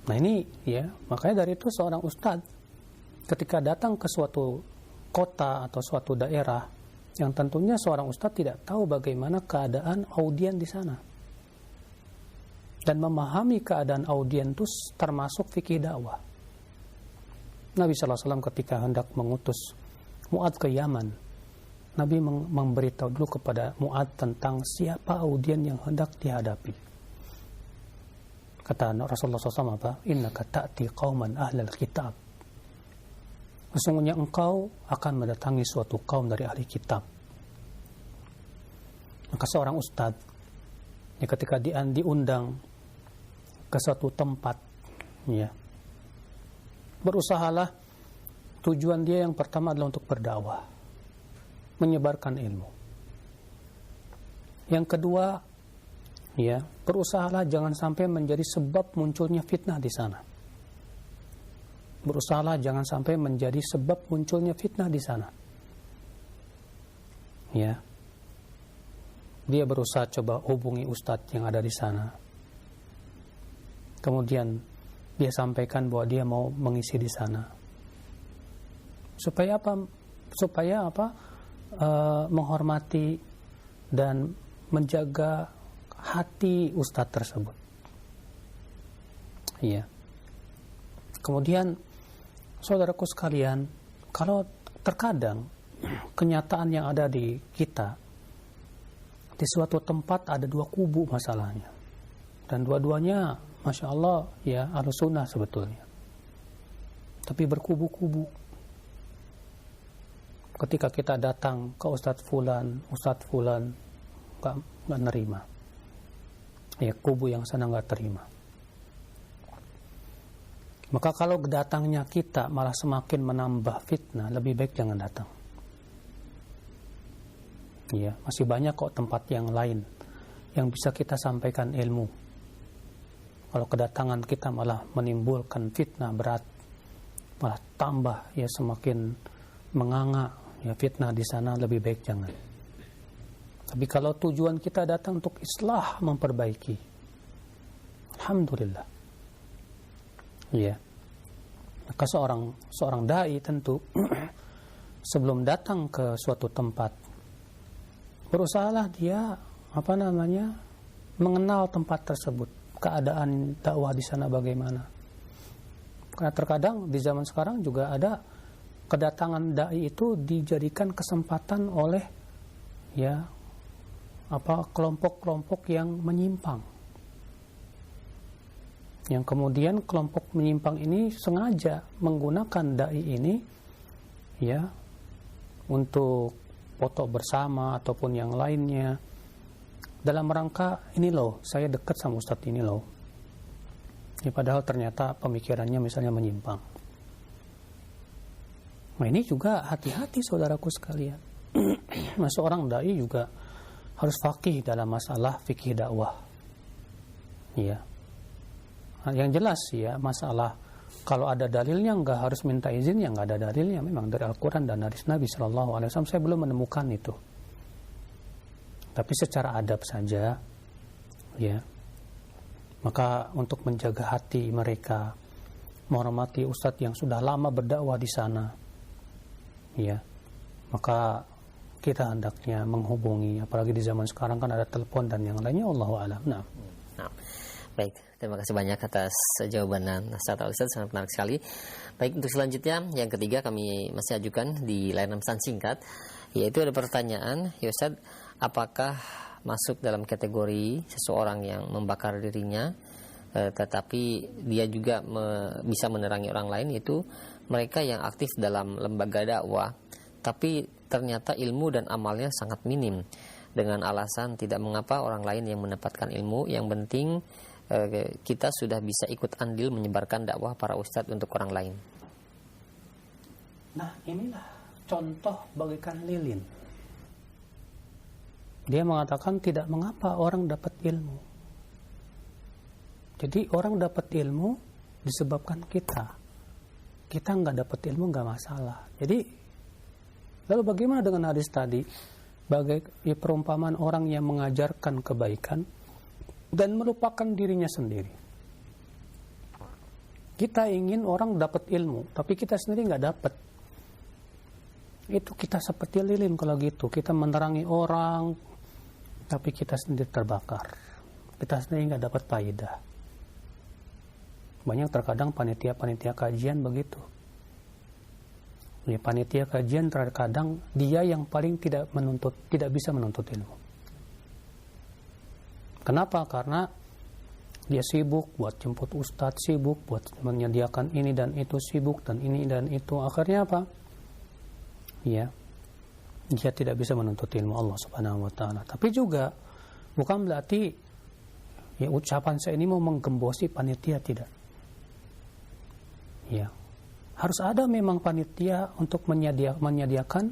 Nah ini ya, makanya dari itu seorang ustadz ketika datang ke suatu kota atau suatu daerah yang tentunya seorang ustadz tidak tahu bagaimana keadaan audien di sana. Dan memahami keadaan audien itu termasuk fikih dakwah. Nabi SAW ketika hendak mengutus Mu'adz ke Yaman, Nabi memberitahu dulu kepada Mu'adz tentang siapa audien yang hendak dihadapi. Kata Rasulullah SAW apa? Innaka ta'ti qauman ahlal kitab. Sesungguhnya engkau akan mendatangi suatu kaum dari ahli kitab. Maka seorang ustadz ya, ketika diundang ke suatu tempat, ya, berusahalah tujuan dia yang pertama adalah untuk berdakwah, menyebarkan ilmu. Yang kedua, ya, berusahalah jangan sampai menjadi sebab munculnya fitnah di sana. Berusahalah jangan sampai menjadi sebab munculnya fitnah di sana. Ya. Dia berusaha coba hubungi ustadz yang ada di sana. Kemudian dia sampaikan bahwa dia mau mengisi di sana. Supaya apa? Supaya apa? Menghormati dan menjaga hati ustadz tersebut. Iya. Kemudian saudaraku sekalian, kalau terkadang kenyataan yang ada di kita, di suatu tempat ada dua kubu masalahnya, dan dua-duanya Masya Allah ya Ahlus Sunnah sebetulnya, tapi berkubu-kubu. Ketika kita datang ke Ustadz Fulan nggak nerima, ya kubu yang sana nggak terima. Maka kalau datangnya kita malah semakin menambah fitnah, lebih baik jangan datang. Ya, masih banyak kok tempat yang lain yang bisa kita sampaikan ilmu. Kalau kedatangan kita malah menimbulkan fitnah berat, malah tambah ya semakin menganga ya fitnah di sana, lebih baik jangan. Tapi kalau tujuan kita datang untuk islah, memperbaiki, alhamdulillah. Ya. Maka seorang dai tentu sebelum datang ke suatu tempat, berusahalah dia mengenal tempat tersebut, keadaan dakwah di sana bagaimana. Karena terkadang di zaman sekarang juga ada kedatangan dai itu dijadikan kesempatan oleh kelompok-kelompok yang menyimpang. Yang kemudian kelompok menyimpang ini sengaja menggunakan dai ini ya untuk foto bersama ataupun yang lainnya, dalam rangka ini loh saya dekat sama ustadz ini loh ya, padahal ternyata pemikirannya misalnya menyimpang. Nah ini juga hati-hati saudaraku sekalian. Nah, seorang dai juga harus faqih dalam masalah fikih dakwah ya. Yang jelas ya, masalah kalau ada dalilnya nggak harus minta izin, yang nggak ada dalilnya memang dari Al-Quran dan hadis Nabi SAW. Saya belum menemukan itu. Tapi secara adab saja, ya. Maka untuk menjaga hati mereka, menghormati ustadz yang sudah lama berdakwah di sana, ya. Maka kita hendaknya menghubungi, apalagi di zaman sekarang kan ada telepon dan yang lainnya. Allahu a'lam. Nah. Baik, terima kasih banyak atas jawaban nasihat Ustaz, sangat menarik sekali. Baik, untuk selanjutnya yang ketiga kami masih ajukan di layanan pesan singkat, yaitu ada pertanyaan, ya Ustaz, apakah masuk dalam kategori seseorang yang membakar dirinya tetapi dia juga bisa menerangi orang lain, yaitu mereka yang aktif dalam lembaga dakwah tapi ternyata ilmu dan amalnya sangat minim, dengan alasan tidak mengapa orang lain yang mendapatkan ilmu, yang penting kita sudah bisa ikut andil menyebarkan dakwah para ustadz untuk orang lain. Nah inilah contoh bagaikan lilin. Dia mengatakan tidak mengapa orang dapat ilmu. Jadi orang dapat ilmu disebabkan kita nggak dapat ilmu nggak masalah. Jadi lalu bagaimana dengan hadis tadi? Perumpamaan orang yang mengajarkan kebaikan dan melupakan dirinya sendiri. Kita ingin orang dapat ilmu, tapi kita sendiri nggak dapat. Itu kita seperti lilin kalau gitu. Kita menerangi orang, tapi kita sendiri terbakar. Kita sendiri nggak dapat faedah. Banyak terkadang panitia-panitia kajian begitu. Ya, panitia kajian terkadang dia yang paling tidak bisa menuntut ilmu. Kenapa? Karena dia sibuk buat jemput ustadz, sibuk buat menyediakan ini dan itu, sibuk dan ini dan itu. Akhirnya apa? Ya, dia tidak bisa menuntut ilmu Allah Subhanahu wa taala. Tapi juga bukan berarti ya ucapan saya ini mau menggembosi panitia, tidak. Ya. Harus ada memang panitia untuk menyediakan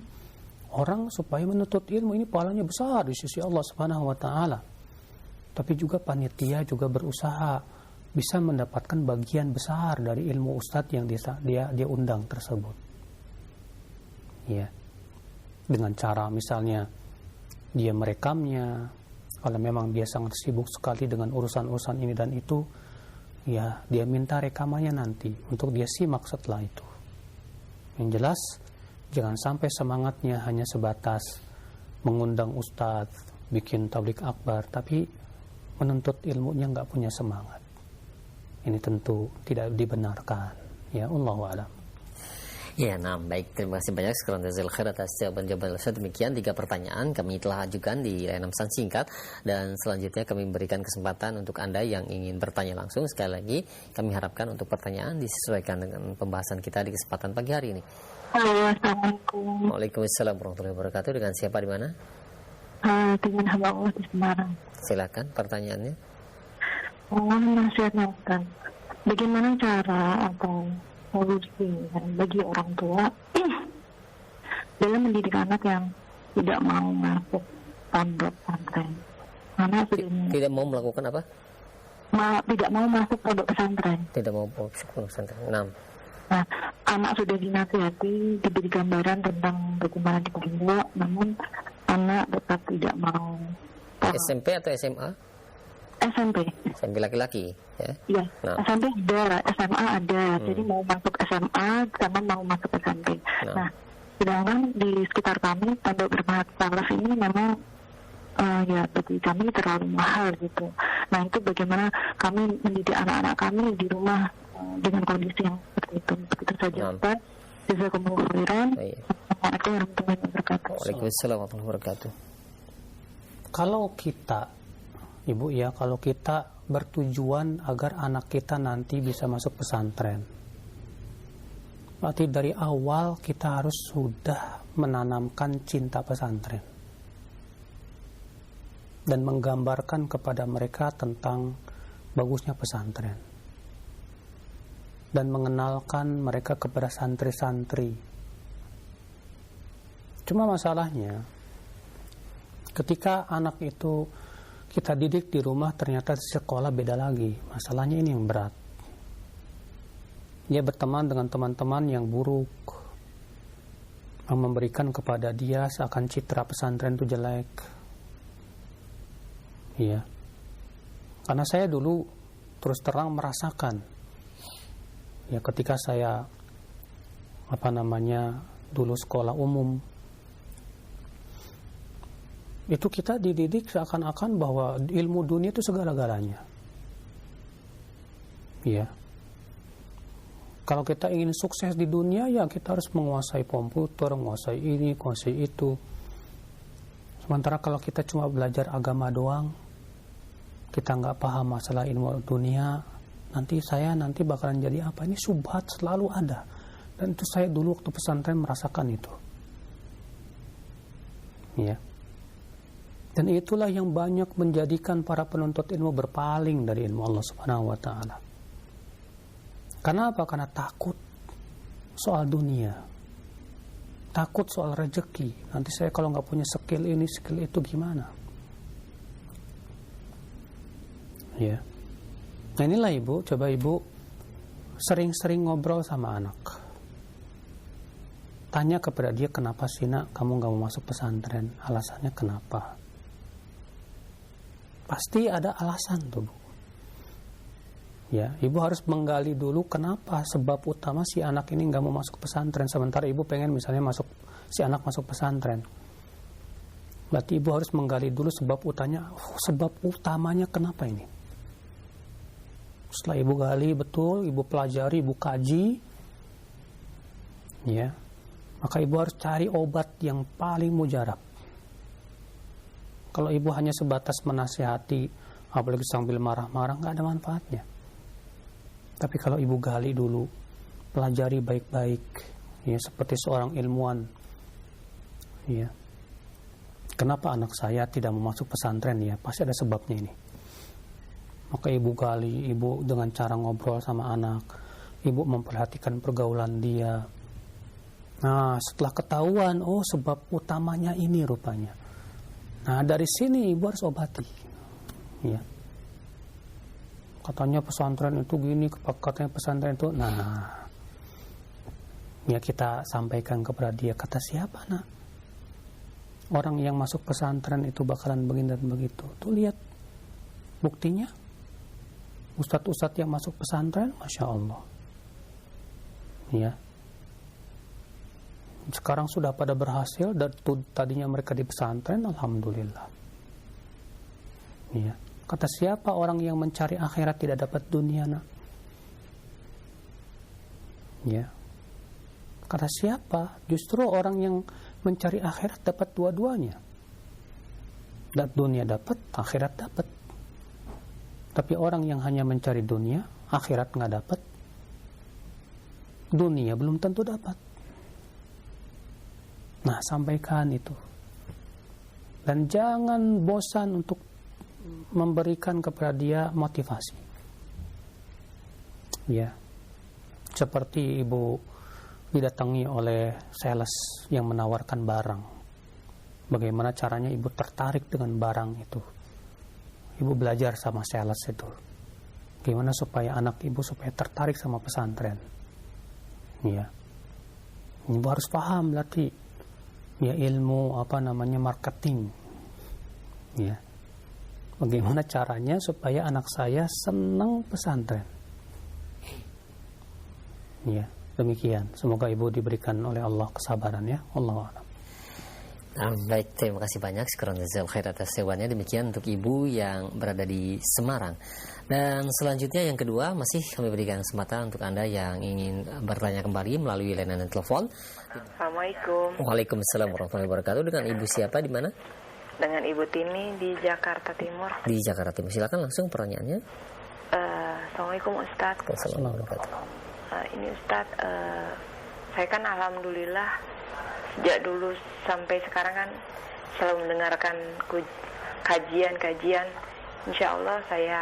orang supaya menuntut ilmu. Ini pahalanya besar di sisi Allah Subhanahu wa taala. Tapi juga panitia juga berusaha bisa mendapatkan bagian besar dari ilmu ustadz yang dia undang tersebut. Ya. Dengan cara misalnya dia merekamnya, kalau memang dia sangat sibuk sekali dengan urusan-urusan ini dan itu, ya dia minta rekamannya nanti untuk dia simak setelah itu. Yang jelas jangan sampai semangatnya hanya sebatas mengundang ustadz, bikin tablik akbar, tapi menuntut ilmunya nggak punya semangat. Ini tentu tidak dibenarkan. Ya, Allahu a'lam. Ya, nah baik, terima kasih banyak sekarang jazil khair atas jawaban-jawaban Ustaz. Demikian 3 pertanyaan kami telah ajukan di layanan pesan singkat, dan selanjutnya kami memberikan kesempatan untuk Anda yang ingin bertanya langsung. Sekali lagi kami harapkan untuk pertanyaan disesuaikan dengan pembahasan kita di kesempatan pagi hari ini. Halo, Assalamualaikum. Waalaikumsalam warahmatullahi wabarakatuh. Dengan siapa, di mana? Dengan hamba Allah di Semarang. Silakan pertanyaannya. Mohon nasihat Ustaz. Bagaimana cara atau solusi bagi orang tua dalam mendidik anak yang tidak mau masuk pondok pesantren? Karena tidak mau melakukan apa? Tidak mau masuk pondok pesantren. Tidak mau masuk pondok pesantren. Nah, anak sudah dinasihati, diberi gambaran tentang bagaimana di pondok, namun anak tetap tidak mau. SMP atau SMA? SMP. SMP laki-laki, ya? Iya, nah. SMP ada, SMA ada. Jadi mau masuk SMA sama mau masuk SMP. Nah, sedangkan di sekitar kami, pondok bermanfaat Salaf ini memang ya bagi kami terlalu mahal gitu. Nah, itu bagaimana kami mendidik anak-anak kami di rumah dengan kondisi yang seperti itu. Begitu saja, Ustaz. Jazakumullah khairan. Assalamualaikum warahmatullahi wabarakatuh. Waalaikumsalam warahmatullahi wabarakatuh. Kalau kita, Ibu ya, kalau kita bertujuan agar anak kita nanti bisa masuk pesantren, berarti dari awal kita harus sudah menanamkan cinta pesantren dan menggambarkan kepada mereka tentang bagusnya pesantren dan mengenalkan mereka kepada santri-santri. Cuma masalahnya ketika anak itu kita didik di rumah, ternyata di sekolah beda lagi. Masalahnya ini yang berat. Dia berteman dengan teman-teman yang buruk, yang memberikan kepada dia seakan citra pesantren itu jelek. Iya. Karena saya dulu terus terang merasakan, ya ketika saya dulu sekolah umum, itu kita dididik seakan-akan bahwa ilmu dunia itu segala-galanya. Iya. Kalau kita ingin sukses di dunia, ya kita harus menguasai komputer, menguasai ini, menguasai itu. Sementara kalau kita cuma belajar agama doang, kita nggak paham masalah ilmu dunia, nanti bakalan jadi apa? Ini syubhat selalu ada. Dan itu saya dulu waktu pesantren merasakan itu. Iya. Dan itulah yang banyak menjadikan para penuntut ilmu berpaling dari ilmu Allah Subhanahu wa taala. Karena apa? Karena takut soal dunia. Takut soal rezeki. Nanti saya kalau nggak punya skill ini, skill itu gimana? Ya. Nah inilah Ibu, coba Ibu sering-sering ngobrol sama anak. Tanya kepada dia, kenapa sih nak kamu nggak mau masuk pesantren? Alasannya kenapa? Pasti ada alasan tuh, Bu. Ya, ibu harus menggali dulu kenapa sebab utama si anak ini nggak mau masuk pesantren, sementara ibu pengen misalnya si anak masuk pesantren. Berarti ibu harus menggali dulu sebab utamanya kenapa ini. Setelah ibu gali betul, ibu pelajari, ibu kaji, ya, maka ibu harus cari obat yang paling mujarab. Kalau ibu hanya sebatas menasihati, apalagi sambil marah-marah, nggak ada manfaatnya. Tapi kalau ibu gali dulu, pelajari baik-baik, ya, seperti seorang ilmuwan, ya, kenapa anak saya tidak mau masuk pesantren, ya, pasti ada sebabnya ini. Maka ibu gali, ibu dengan cara ngobrol sama anak, ibu memperhatikan pergaulan dia. Nah, setelah ketahuan, oh sebab utamanya ini rupanya. Nah, dari sini ibu harus obati. Ya. Katanya pesantren itu gini, katanya pesantren itu. Nah, ya kita sampaikan kepada dia, kata siapa nak? Orang yang masuk pesantren itu bakalan begini dan begitu. Tuh lihat buktinya. Ustadz-ustadz yang masuk pesantren, Masya Allah, ya, sekarang sudah pada berhasil. Dan tadinya mereka di pesantren, alhamdulillah. Ya, kata siapa orang yang mencari akhirat tidak dapat dunia, nak? Ya, kata siapa? Justru orang yang mencari akhirat dapat dua-duanya. Dan dunia dapat, akhirat dapat. Tapi orang yang hanya mencari dunia, akhirat nggak dapat, dunia belum tentu dapat. Nah, sampaikan itu. Dan jangan bosan untuk memberikan kepada dia motivasi. Ya, seperti ibu didatangi oleh sales yang menawarkan barang. Bagaimana caranya ibu tertarik dengan barang itu? Ibu belajar sama sales itu. Gimana supaya anak ibu supaya tertarik sama pesantren. Ya. Ibu harus paham berarti ya ilmu marketing. Ya. Bagaimana caranya supaya anak saya senang pesantren. Ya, demikian. Semoga ibu diberikan oleh Allah kesabaran, ya. Allahu a'lam. Baik, terima kasih banyak. Syukran jazakallahu khair atas jawabannya. Demikian untuk ibu yang berada di Semarang. Dan selanjutnya yang kedua, masih kami berikan kesempatan untuk Anda yang ingin bertanya kembali melalui layanan telepon. Assalamualaikum. Waalaikumsalam warahmatullahi wabarakatuh. Dengan ibu siapa di mana? Dengan Ibu Tini di Jakarta Timur. Di Jakarta Timur. Silakan langsung pertanyaannya. Assalamualaikum Ustadz. Assalamualaikum. Ini Ustadz, saya kan alhamdulillah sejak dulu sampai sekarang kan selalu mendengarkan kajian. Insya Allah saya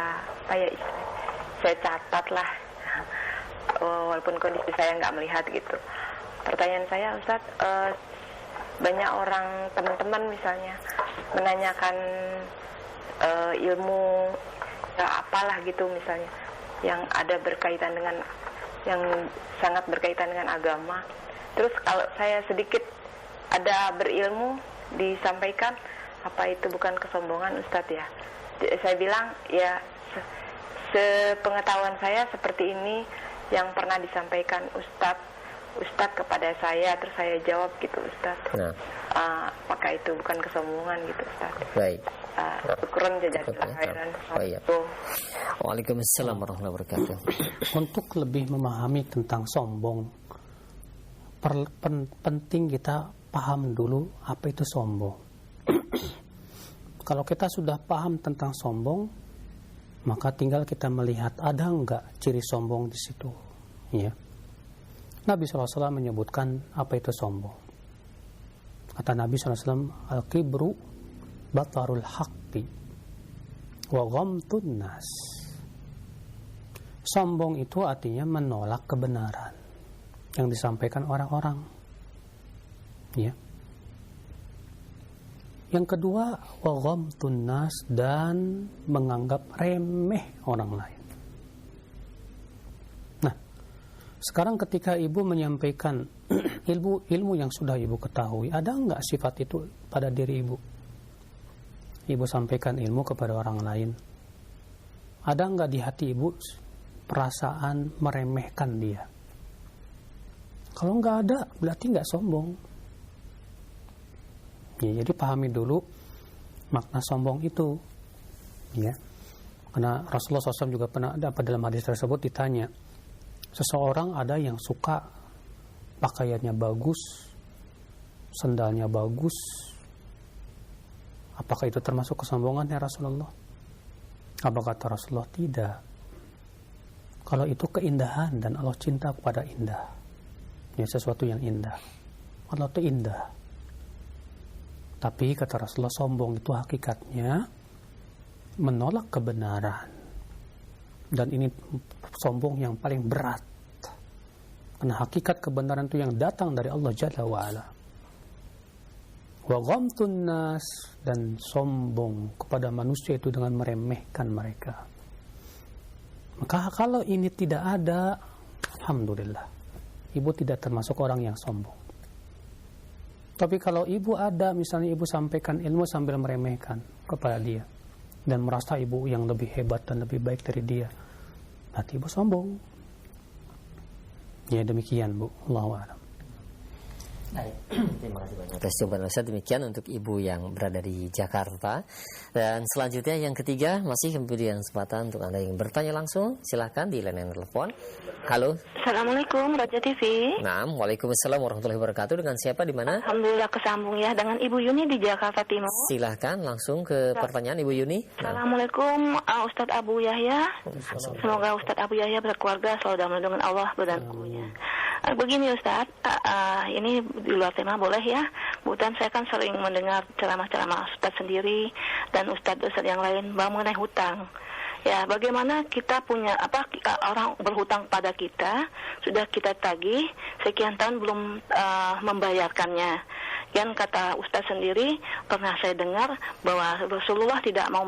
catat lah, walaupun kondisi saya nggak melihat gitu. Pertanyaan saya Ustadz, banyak orang teman-teman misalnya menanyakan ilmu ya apalah gitu misalnya yang ada berkaitan dengan yang sangat berkaitan dengan agama. Terus kalau saya sedikit ada berilmu disampaikan, apa itu bukan kesombongan Ustadz ya? Saya bilang ya sepengetahuan saya seperti ini yang pernah disampaikan Ustadz kepada saya, terus saya jawab gitu Ustadz. Nah. Apakah itu bukan kesombongan gitu Ustadz? Baik. Syukran jazakallahu khairan. Waalaikumsalam warahmatullahi wabarakatuh. Untuk lebih memahami tentang sombong, penting kita paham dulu apa itu sombong. Kalau kita sudah paham tentang sombong, maka tinggal kita melihat ada enggak ciri sombong di situ. Ya. Nabi SAW menyebutkan apa itu sombong. Kata Nabi SAW, al-kibru batarul haqqi wa ghamtun nas. Sombong itu artinya menolak kebenaran yang disampaikan orang-orang. Ya. Yang kedua, wa ghamtun nas, dan menganggap remeh orang lain. Nah, sekarang ketika ibu menyampaikan ilmu yang sudah ibu ketahui, ada enggak sifat itu pada diri ibu? Ibu sampaikan ilmu kepada orang lain. Ada enggak di hati ibu perasaan meremehkan dia. Kalau nggak ada, berarti nggak sombong. Ya, jadi pahami dulu makna sombong itu. Ya, karena Rasulullah SAW juga pernah dalam hadis tersebut ditanya, seseorang ada yang suka pakaiannya bagus, sendalnya bagus, apakah itu termasuk kesombongan ya Rasulullah? Apa kata Rasulullah? Tidak. Kalau itu keindahan dan Allah cinta kepada indah, ya sesuatu yang indah, Allah itu indah. Tapi kata Rasulullah, sombong itu hakikatnya menolak kebenaran, dan ini sombong yang paling berat, karena hakikat kebenaran itu yang datang dari Allah Jalla wa'ala. Wa ghamtun nas, dan sombong kepada manusia itu dengan meremehkan mereka. Maka kalau ini tidak ada, alhamdulillah, ibu tidak termasuk orang yang sombong. Tapi kalau ibu ada, misalnya ibu sampaikan ilmu sambil meremehkan kepada dia dan merasa ibu yang lebih hebat dan lebih baik dari dia, berarti ibu sombong. Ya demikian Bu, Allahu a'lam. Baik, terima kasih banyak atas jawaban Ustaz. Demikian untuk ibu yang berada di Jakarta. Dan selanjutnya yang ketiga, masih kemudian kesempatan untuk Anda yang bertanya langsung, silahkan di layanan telepon. Halo. Assalamualaikum, Raja TV. Naam, waalaikumsalam warahmatullahi wabarakatuh. Dengan siapa, di mana? Alhamdulillah kesambung ya, dengan Ibu Yuni di Jakarta Timur. Silahkan langsung ke pertanyaan Ibu Yuni. Assalamualaikum Ustadz Abu Yahya. Semoga Ustadz Abu Yahya berkeluarga selalu dalam lindungan Allah berdankunya. Begini Ustadz, ini di luar tema boleh ya? Kebetulan saya kan sering mendengar ceramah-ceramah Ustadz sendiri dan Ustadz yang lain mengenai hutang. Ya, bagaimana kita punya orang berhutang pada kita, sudah kita tagih sekian tahun belum membayarkannya. Yang kata Ustaz sendiri, pernah saya dengar bahwa Rasulullah tidak mau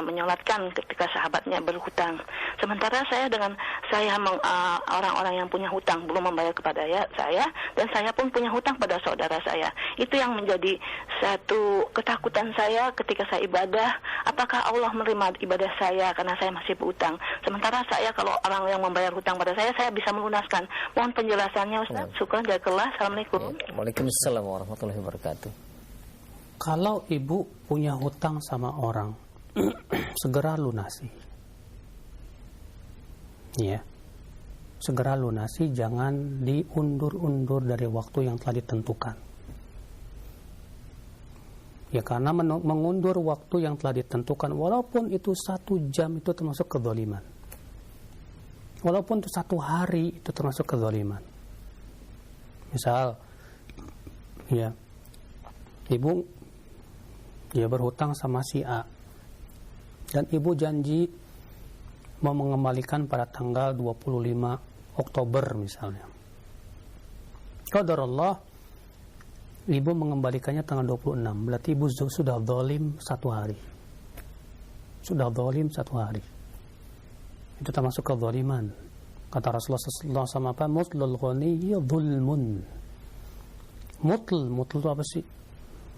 menyolatkan ketika sahabatnya berhutang. Sementara saya orang-orang yang punya hutang belum membayar kepada saya, dan saya pun punya hutang pada saudara saya. Itu yang menjadi satu ketakutan saya ketika saya ibadah. Apakah Allah menerima ibadah saya karena saya masih berhutang? Sementara saya, kalau orang yang membayar hutang pada saya bisa melunaskan. Mohon penjelasannya Ustaz. Syukran jazakallah. Assalamualaikum. Waalaikumsalam warahmatullahi wabarakatuh. Kalau ibu punya hutang sama orang, segera lunasi. Ya. Segera lunasi, jangan diundur-undur dari waktu yang telah ditentukan. Ya, karena mengundur waktu yang telah ditentukan, walaupun itu 1 jam, itu termasuk kezaliman. Walaupun itu 1 hari, itu termasuk kezaliman. Misal, ya, ibu berhutang sama si A, dan ibu janji mau mengembalikan pada tanggal 25 Oktober misalnya. Qadarullah, ibu mengembalikannya tanggal 26, berarti ibu sudah zalim 1 hari. Sudah zalim 1 hari. Itu termasuk kezaliman. Kata Rasulullah SAW, apa? Mutlul ghaniyyi dzulmun. Mutl itu apa sih?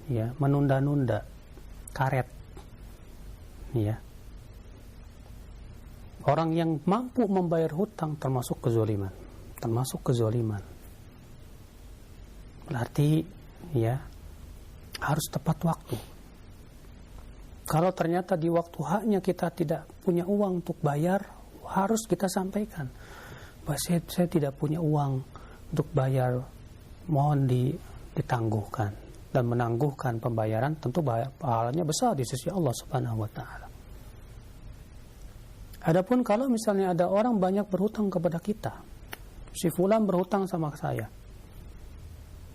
Ya, menunda-nunda, karet. Ya. Orang yang mampu membayar hutang termasuk kezaliman. Termasuk kezaliman. Berarti ya harus tepat waktu. Kalau ternyata di waktu haknya kita tidak punya uang untuk bayar, harus kita sampaikan bahwa saya tidak punya uang untuk bayar, mohon ditangguhkan. Dan menangguhkan pembayaran tentu pahalanya besar di sisi Allah Subhanahu wa taala. Adapun kalau misalnya ada orang banyak berhutang kepada kita, si fulan berhutang sama saya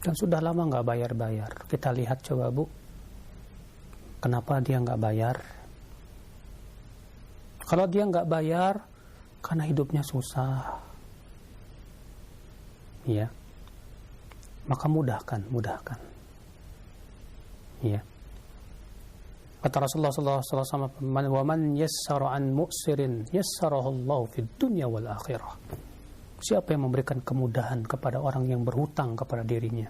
dan sudah lama nggak bayar-bayar, kita lihat coba Bu, kenapa dia nggak bayar? Kalau dia nggak bayar karena hidupnya susah, ya, maka mudahkan. Ya. Kata Rasulullah SAW, wa man yassara an mu'sirin yassarahu Allah fid dunya wal akhirah. Siapa yang memberikan kemudahan kepada orang yang berhutang kepada dirinya,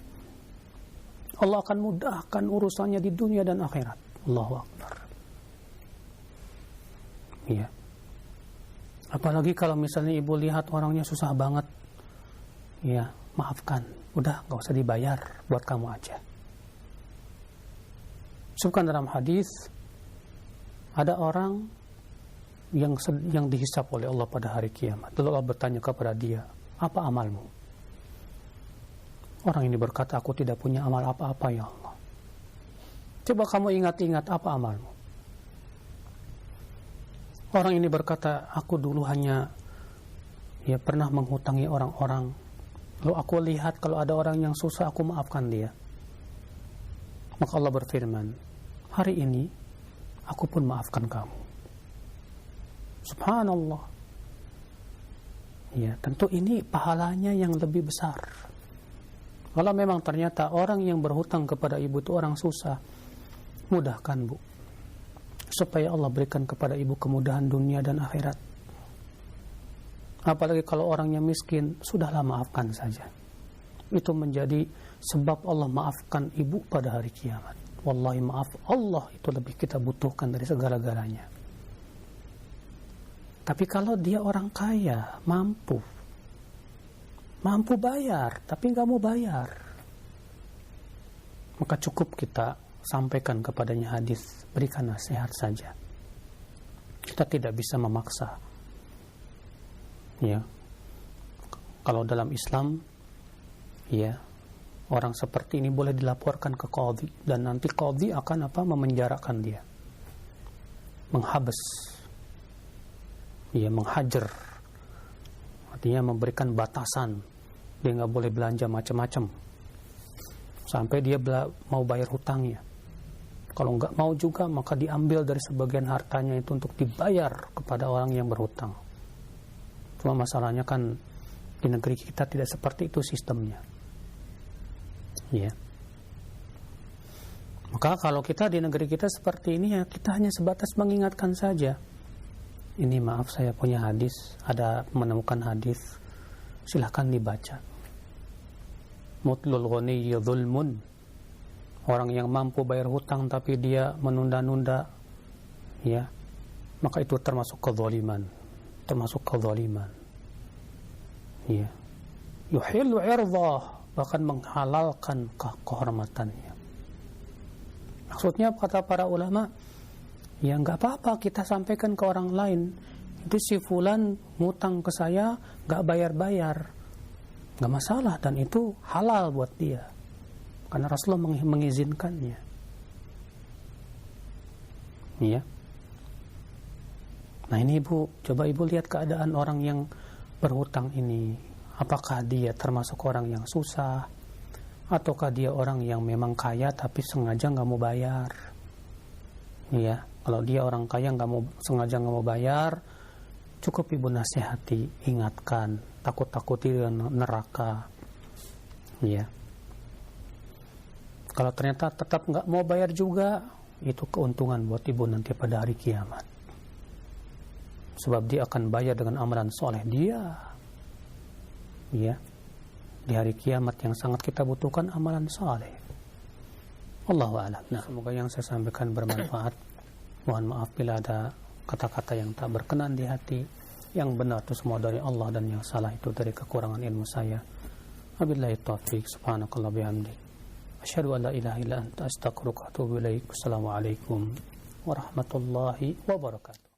Allah akan mudahkan urusannya di dunia dan akhirat. Allahu Akbar. Ya. Apalagi kalau misalnya ibu lihat orangnya susah banget, ya maafkan, udah gak usah dibayar, buat kamu aja. Sebutkan dalam hadis, ada orang yang dihisap oleh Allah pada hari kiamat. Lalu Allah bertanya kepada dia, apa amalmu? Orang ini berkata, aku tidak punya amal apa-apa ya Allah. Coba kamu ingat-ingat apa amalmu. Orang ini berkata, aku dulu hanya pernah menghutangi orang-orang. Lalu aku lihat kalau ada orang yang susah, aku maafkan dia. Maka Allah berfirman, hari ini aku pun maafkan kamu. Subhanallah. Ya, tentu ini pahalanya yang lebih besar. Kalau memang ternyata orang yang berhutang kepada ibu itu orang susah, mudahkan Bu, supaya Allah berikan kepada ibu kemudahan dunia dan akhirat. Apalagi kalau orangnya miskin, sudahlah maafkan saja. Itu menjadi sebab Allah maafkan ibu pada hari kiamat. Wallahi maaf Allah itu lebih kita butuhkan dari segala-galanya. Tapi kalau dia orang kaya, mampu bayar, tapi nggak mau bayar, maka cukup kita sampaikan kepadanya hadis, berikan nasihat saja. Kita tidak bisa memaksa. Ya, kalau dalam Islam, ya, orang seperti ini boleh dilaporkan ke qadhi, dan nanti qadhi akan memenjarakan dia, menghabis, ya, menghajar, artinya memberikan batasan, dia nggak boleh belanja macam-macam sampai dia mau bayar hutangnya. Kalau nggak mau juga, maka diambil dari sebagian hartanya itu untuk dibayar kepada orang yang berhutang. Cuma masalahnya kan di negeri kita tidak seperti itu sistemnya. Ya. Maka kalau kita di negeri kita seperti ini, ya kita hanya sebatas mengingatkan saja. Ini maaf, saya punya hadis, ada menemukan hadis, silahkan dibaca. Mutlul ghaniyyi dzulmun. Orang yang mampu bayar hutang tapi dia menunda-nunda, ya, maka itu termasuk kezaliman, ya. Yuhillu 'irdah, bahkan menghalalkan kehormatannya. Maksudnya kata para ulama, ya nggak apa-apa kita sampaikan ke orang lain, itu si fulan ngutang ke saya nggak bayar-bayar, nggak masalah, dan itu halal buat dia karena Rasulullah mengizinkannya. Ya. Nah ini Ibu, coba Ibu lihat keadaan orang yang berhutang ini. Apakah dia termasuk orang yang susah, ataukah dia orang yang memang kaya tapi sengaja nggak mau bayar? Ya, kalau dia orang kaya sengaja nggak mau bayar, cukup Ibu nasihati, ingatkan, takut-takuti neraka. Ya. Kalau ternyata tetap nggak mau bayar juga, itu keuntungan buat Ibu nanti pada hari kiamat. Sebab dia akan bayar dengan amalan soleh dia. Ya, di hari kiamat yang sangat kita butuhkan amalan soleh. Allahu a'lam. Nah, semoga yang saya sampaikan bermanfaat. Mohon maaf bila ada kata-kata yang tak berkenan di hati. Yang benar itu semua dari Allah, dan yang salah itu dari kekurangan ilmu saya. Wabillahi taufiq. Subhanakallah bihamdik. Asyhadu an la ilaha illa anta astaghfiruka wa atubu ilaik. Wassalamualaikum warahmatullahi wabarakatuh.